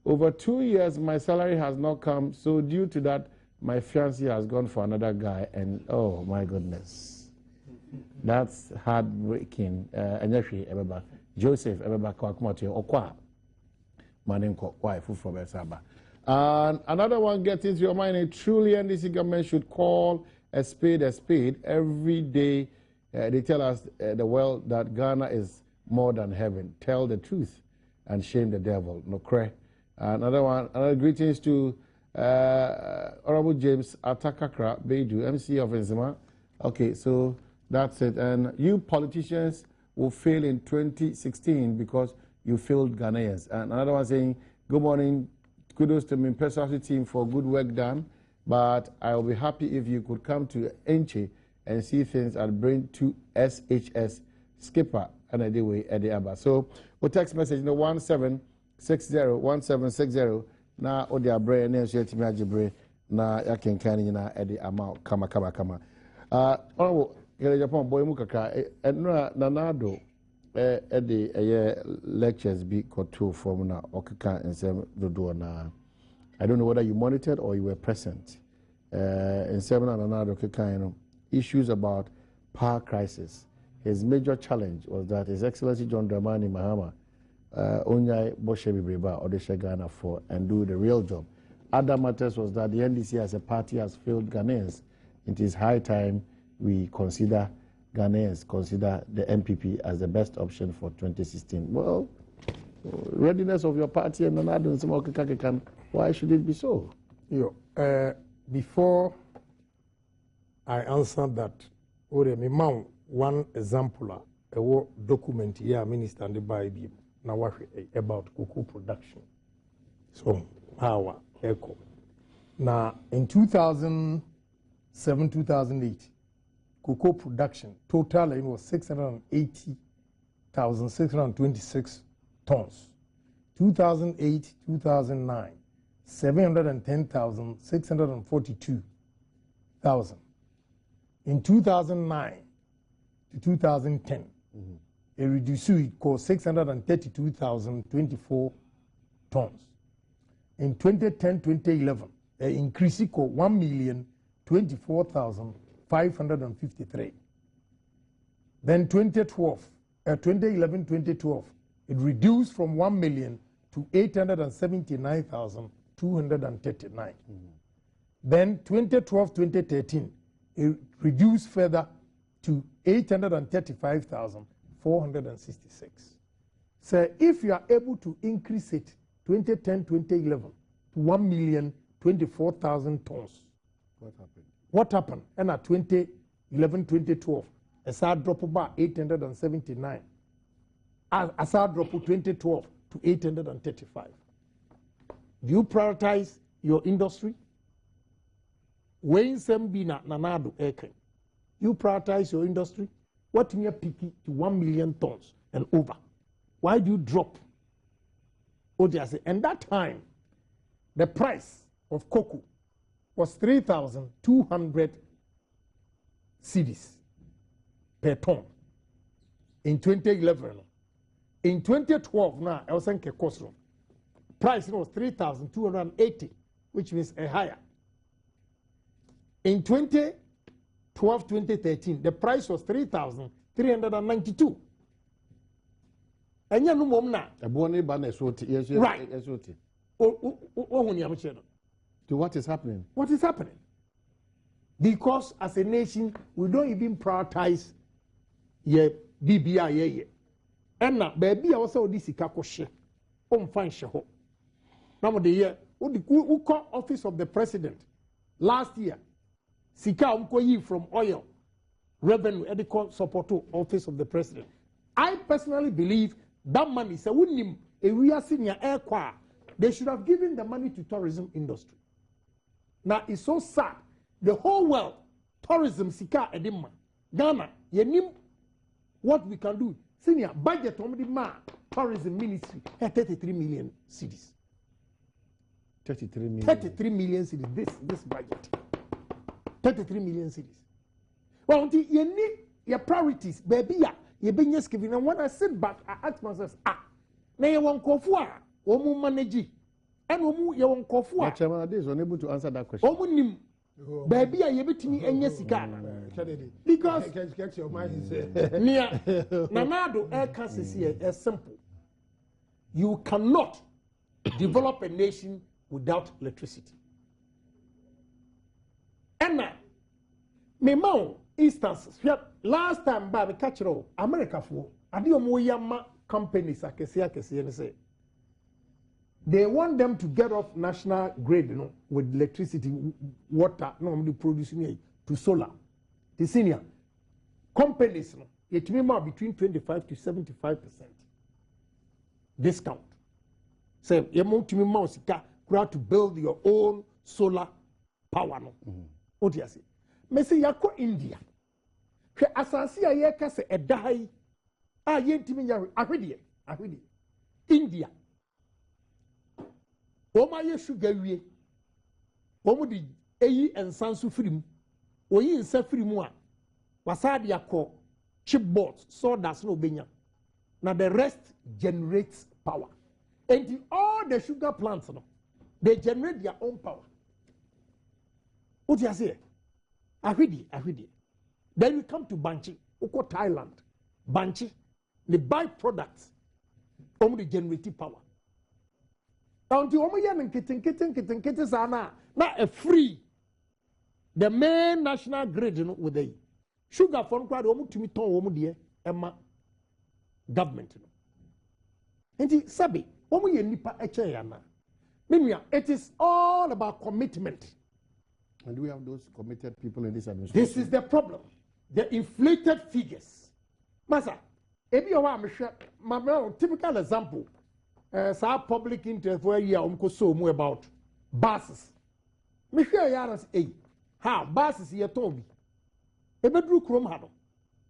over 2 years my salary has not come, so due to that, my fiancé has gone for another guy, and oh my goodness. That's heartbreaking. Joseph, Okwa, Manenko, wife from Esaba. And another one gets into your mind, truly NDC government should call a spade every day. They tell us the world that Ghana is more than heaven. Tell the truth and shame the devil. No cray. Another greetings to Honorable James Atakakra Beidu, MC of Nzima. Okay, so that's it. And you politicians will fail in 2016 because you failed Ghanaians. And another one saying, good morning, kudos to my personality team for good work done, but I will be happy if you could come to Enche and see things at Brain 2 SHS Skipper and a way at the Abba. So, we'll text message in the 1760 na Odia Brain and share to me na yakin canning at the amount. Kama. Honorable Japan boy mukaka nanado the lectures be control from na okaka and some do na. I don't know whether you monitored or you were present. In seven nanado okaka issues about power crisis. His major challenge was that His Excellency John Dramani Mahama Onyai Boshe Bibreba or the Ghana for and do the real job. Other matters was that the NDC as a party has failed Ghanaians. It is high time we consider Ghanaians consider the MPP as the best option for 2016. Well, readiness of your party and another, why should it be so? Before I answer that, one example, a document here, Minister and the Bible, now about cocoa production. So, our echo. Now, in 2007, 2008, cocoa production total was 680,626 tons. 2008, 2009, 710,642,000. In 2009 to 2010, it reduced it cost 632,024 tons. In 2010-2011, it increased it cost 1,024,553. Then 2011-2012, it reduced from 1 million to 879,239. Then 2012-2013, it reduced further to 835,466. So if you are able to increase it 2010-2011 to 1,024,000 tons, What happened? what happened? And at 2011-2012, a sad drop about 879. A sad drop of 2012 to 835. Do you prioritize your industry? When Sembina Nanado Eken, you prioritize your industry? What near picky to 1 million tons and over? Why do you drop? And that time, the price of cocoa was 3,200 cedis per ton in 2011. In 2012, now, I was saying price was 3,280, which means a higher. In 2012-2013, the price was 3,392. And you know, right. To what is happening? What is happening? Because as a nation, we don't even prioritize your BBI. And now, baby, I was all this Ikakoshe. Fine sheho. Now, the year, who call office of the president last year? Sika umkoyi from oil revenue edical support to office of the president. I personally believe that money is a winning a senior air choir. They should have given the money to tourism industry. Now it's so sad. The whole world, tourism sika edema. Ghana, you know what we can do. Senior budget on the tourism ministry 33 million cedis. 33 million. 33 million cedis. This budget. 33 million cedis. Well, you need your priorities, baby. You been just giving. And when I sit back, I ask myself, now you want kofua, omu manage, and omu you want kofua. But Chairman is unable to answer that question. Omu nim, baby, you be to me and yesika. Because near Nanado air cancer here is simple. You cannot develop a nation without electricity. And me mount instances. Last time, Baby Catcher, America for Adom companies, I say they want them to get off national grid, you know, with electricity, water, normally producing it to solar. The senior companies, it may be between 25 to 75% discount. Say, you want to build your own solar power. No. What do you say? Me say yako India. Hwe asase a ye ka se edai a ye ntimi nya ahwede. India. Oma ye sugar wie. Omo di eyi ensanso firim. Oyi nsa firim a wasade yakọ chipboard sawdust no benya. Now the rest generates power. And all the sugar plants no, they generate their own power. What do you say? Ahwidi. Then we come to Banchi, Oko Thailand. Banchi, the byproducts only generate power. Now the Omoyan kitten sana not a free. The main national grid, you know, with the sugar from quite almost to me to Emma government. And the Sabi, Omo nipa echayana. Meanwhile, it is all about commitment. And we have those committed people in this administration. This is the problem. The inflated figures. Masa, if you want my typical example, some public interest where you are so more about buses. Me share yaras how buses here told me. A bedroom chrome had.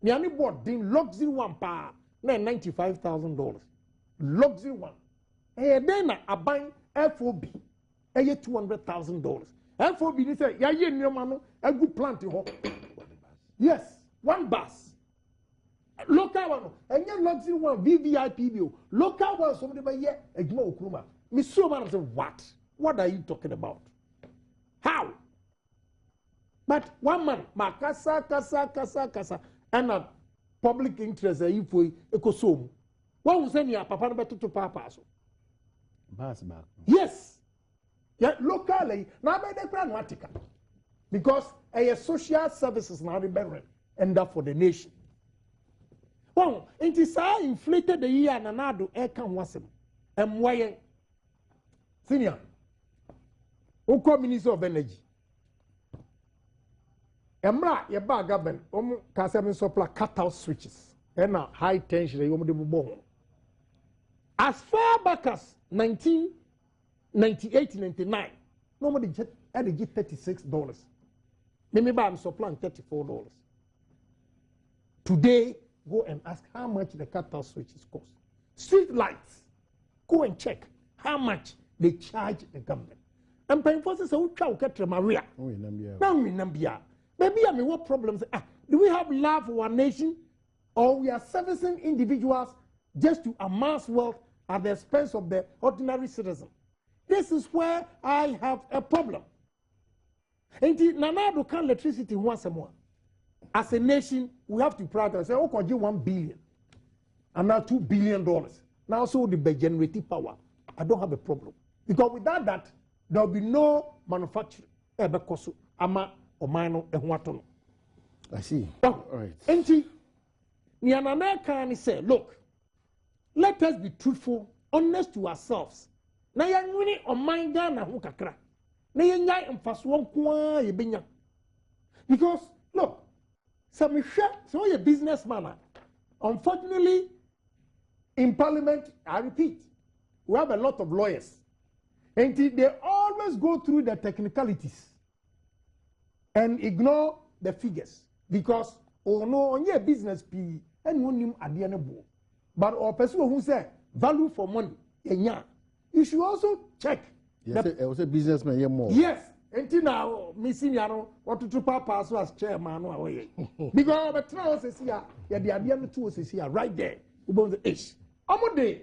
Me only bought the luxury one pa $95,000. Luxury one. then a bank FOB, $200,000. FOB, they say, yeah, a good plant. Yes, one bus. Local one, and you're not in one VVIP bill. Local one, somebody by here, a small Kruma. Miss Soman said, what? What are you talking about? How? But one man, Kasa, and a public interest, if we echo. What was any papa better to papa? Bus back. Yes. Yeah, locally, now by the pragmatic. Because a social services now the end up for the nation. Well, it is inflated the year and another air can was him. And why? Senior, who Minister of Energy? Emra, your bag government, Casamin supply cut out switches and high tension. As far back as 1998, 99, nobody had to get $36. Maybe I'm supplying $34. Today, go and ask how much the cut-out switches cost. Street lights, go and check how much they charge the government. And paying for this, Maria. Now we Nambia. Maybe I mean, what problems? Do we have love for our nation, or we are servicing individuals just to amass wealth at the expense of the ordinary citizen? This is where I have a problem. And Nanado can electricity once more. As a nation, we have to prioritize. Say, okay, give $1 billion, and now $2 billion. Now, so the generative power. I don't have a problem because without that, there will be no manufacturing. Ama or minor and what on. I see. All right. And Nianana can say, look, let us be truthful, honest to ourselves. Na yang wini o mind na hu kakra. Na yang nyai mfaswo kwa yebenya. Because look, so you're a businessman. Unfortunately, in Parliament, I repeat, we have a lot of lawyers, and they always go through the technicalities and ignore the figures because on your business P and one him at the end. But or person who say value for money, you should also check. Yes, it was a businessman. Yes, and now missing what to pass as chairman because the trials is here. Yeah, the idea is here right there. About the age. Day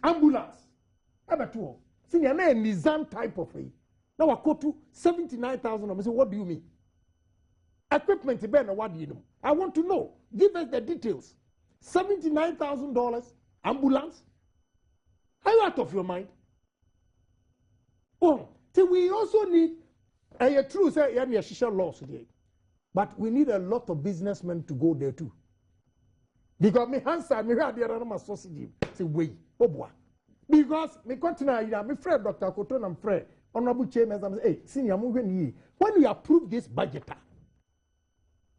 ambulance. Ever two. See, you're a Nizam type of a. Now I quote to 79,000. I say, what do you mean? Equipment, what do you know? I want to know. Give us the details. $79,000 ambulance. Are you out of your mind? Oh, so we also need a true say laws today. But we need a lot of businessmen to go there too. Because me answer me had the other sausage. Say wait, oh boy. Because me continue, me friend Dr. Koton and friend honorable chairman say, hey, senior when we approve this budget,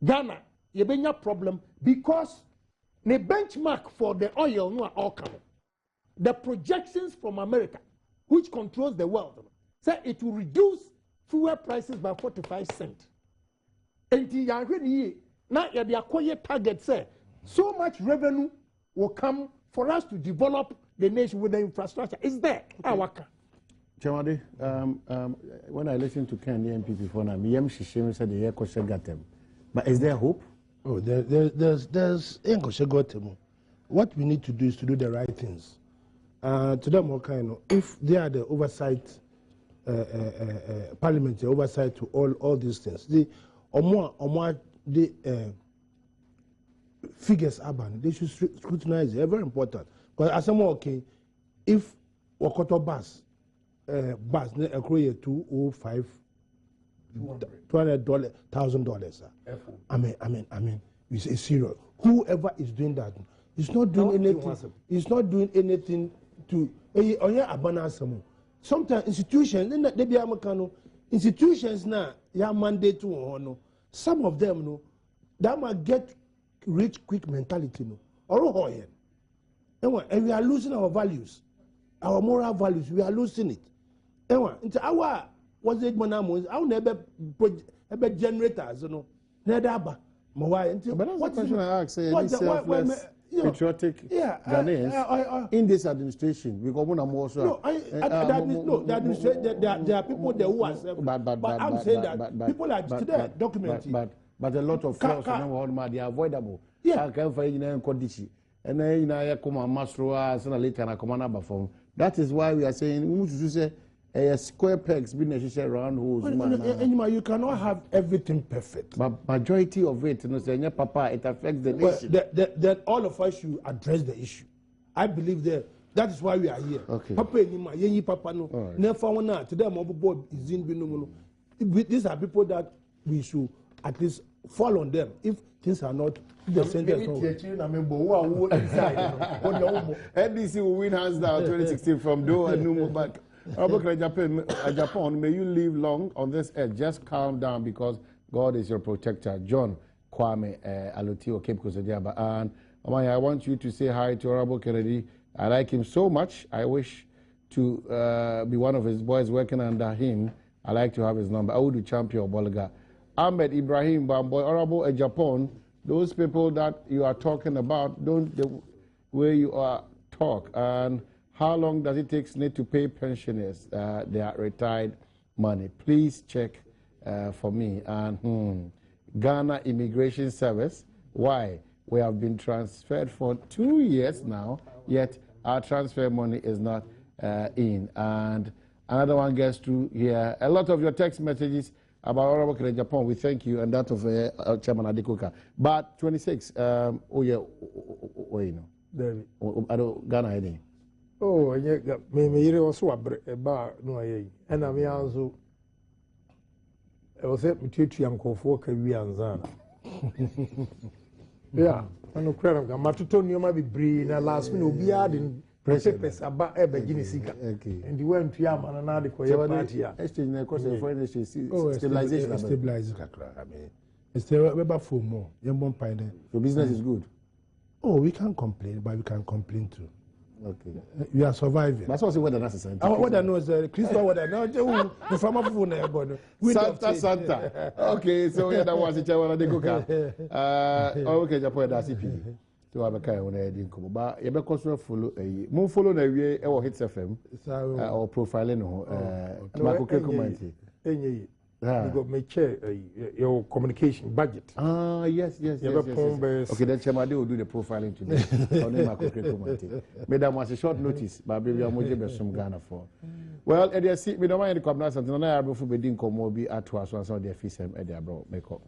Ghana, you be no problem because the benchmark for the oil no all come. The projections from America, which controls the world, say it will reduce fuel prices by 45 cents. And now the acquired target say so much revenue will come for us to develop the nation with the infrastructure. It's there. Okay. Chamade, when I listen to Ken, the MP before now, Shishim said the air question got them. But is there hope? Oh, there's what we need to do is to do the right things. To them, if they are the oversight, parliament, the oversight to all these things, the figures are banned. They should scrutinize it. They're very important. Because as I'm okay, if Wakoto bus accrue $200,000. I mean, it's serious. Whoever is doing that, is not doing anything. It's not doing anything to sometimes institutions now mandate to some of them no that might get rich quick mentality no and we are losing our values, our moral values. We are losing it. Into our what's it monamos? Our never generators, you know. But that's the question I ask. patriotic Ghanaians in this administration. Because there are people there who are but I'm saying that people are today documenting. But a lot of flaws they are avoidable. Yeah. That is why we are saying square pegs being necessary round holes. You cannot have everything perfect. But majority of it, Papa, it affects the nation. Then all of us should address the issue. I believe that is why we are here. Okay. Papa no. Never one today board is in. These are people that we should at least fall on them if things are not the sentence. NDC will win hands down 2016 from Doha and Numu back. Japan, may you live long on this earth. Just calm down because God is your protector. John Kwame Alotio Cape Kosadiaba. And I want you to say hi to Honorable Kennedy. I like him so much. I wish to be one of his boys working under him. I like to have his number. I would do champion Bolga. Ahmed Ibrahim Bamboy, Honorable Japan. Those people that you are talking about, don't the way you are talk. And how long does it take Snake to pay pensioners their retired money? Please check for me. And Ghana Immigration Service, why? We have been transferred for 2 years now, yet our transfer money is not in. And another one gets through here. A lot of your text messages about Honorable Kennedy Japan, we thank you, and that of Chairman Adekoka. But 26, I don't Ghana any. Oh, yeah, me also a bar no I and I also I was at Mitutu Uncle for Kavianzana. Yeah, I know credit. Matutonio might be breed and last minute will be adding papers about a beginning seeker. And you went to Yam and another party. Exchange cost of foreign stabilization. Stabilize. I mean, it's still for more. Young pine. Your business is good. Oh, we can't complain, but we can complain too. Okay. We are surviving. That's also what the necessary. What I know is Christopher. What I know, the farmer phone. Santa. Okay, so yeah, that was the chairman of the cooker. Okay, Japan, that's it. So I have a kind of idea. But you better follow a follow the way or Hits FM or profiling or You got me chair your communication budget. Yes. Okay, then Chairman will do the profiling today. Madam was a short notice, but baby, I'm going to some Ghana for. Well, I see, we don't mind the company, and I have been for being Komobi at 2 hours on the fees and Edia bro. Make up.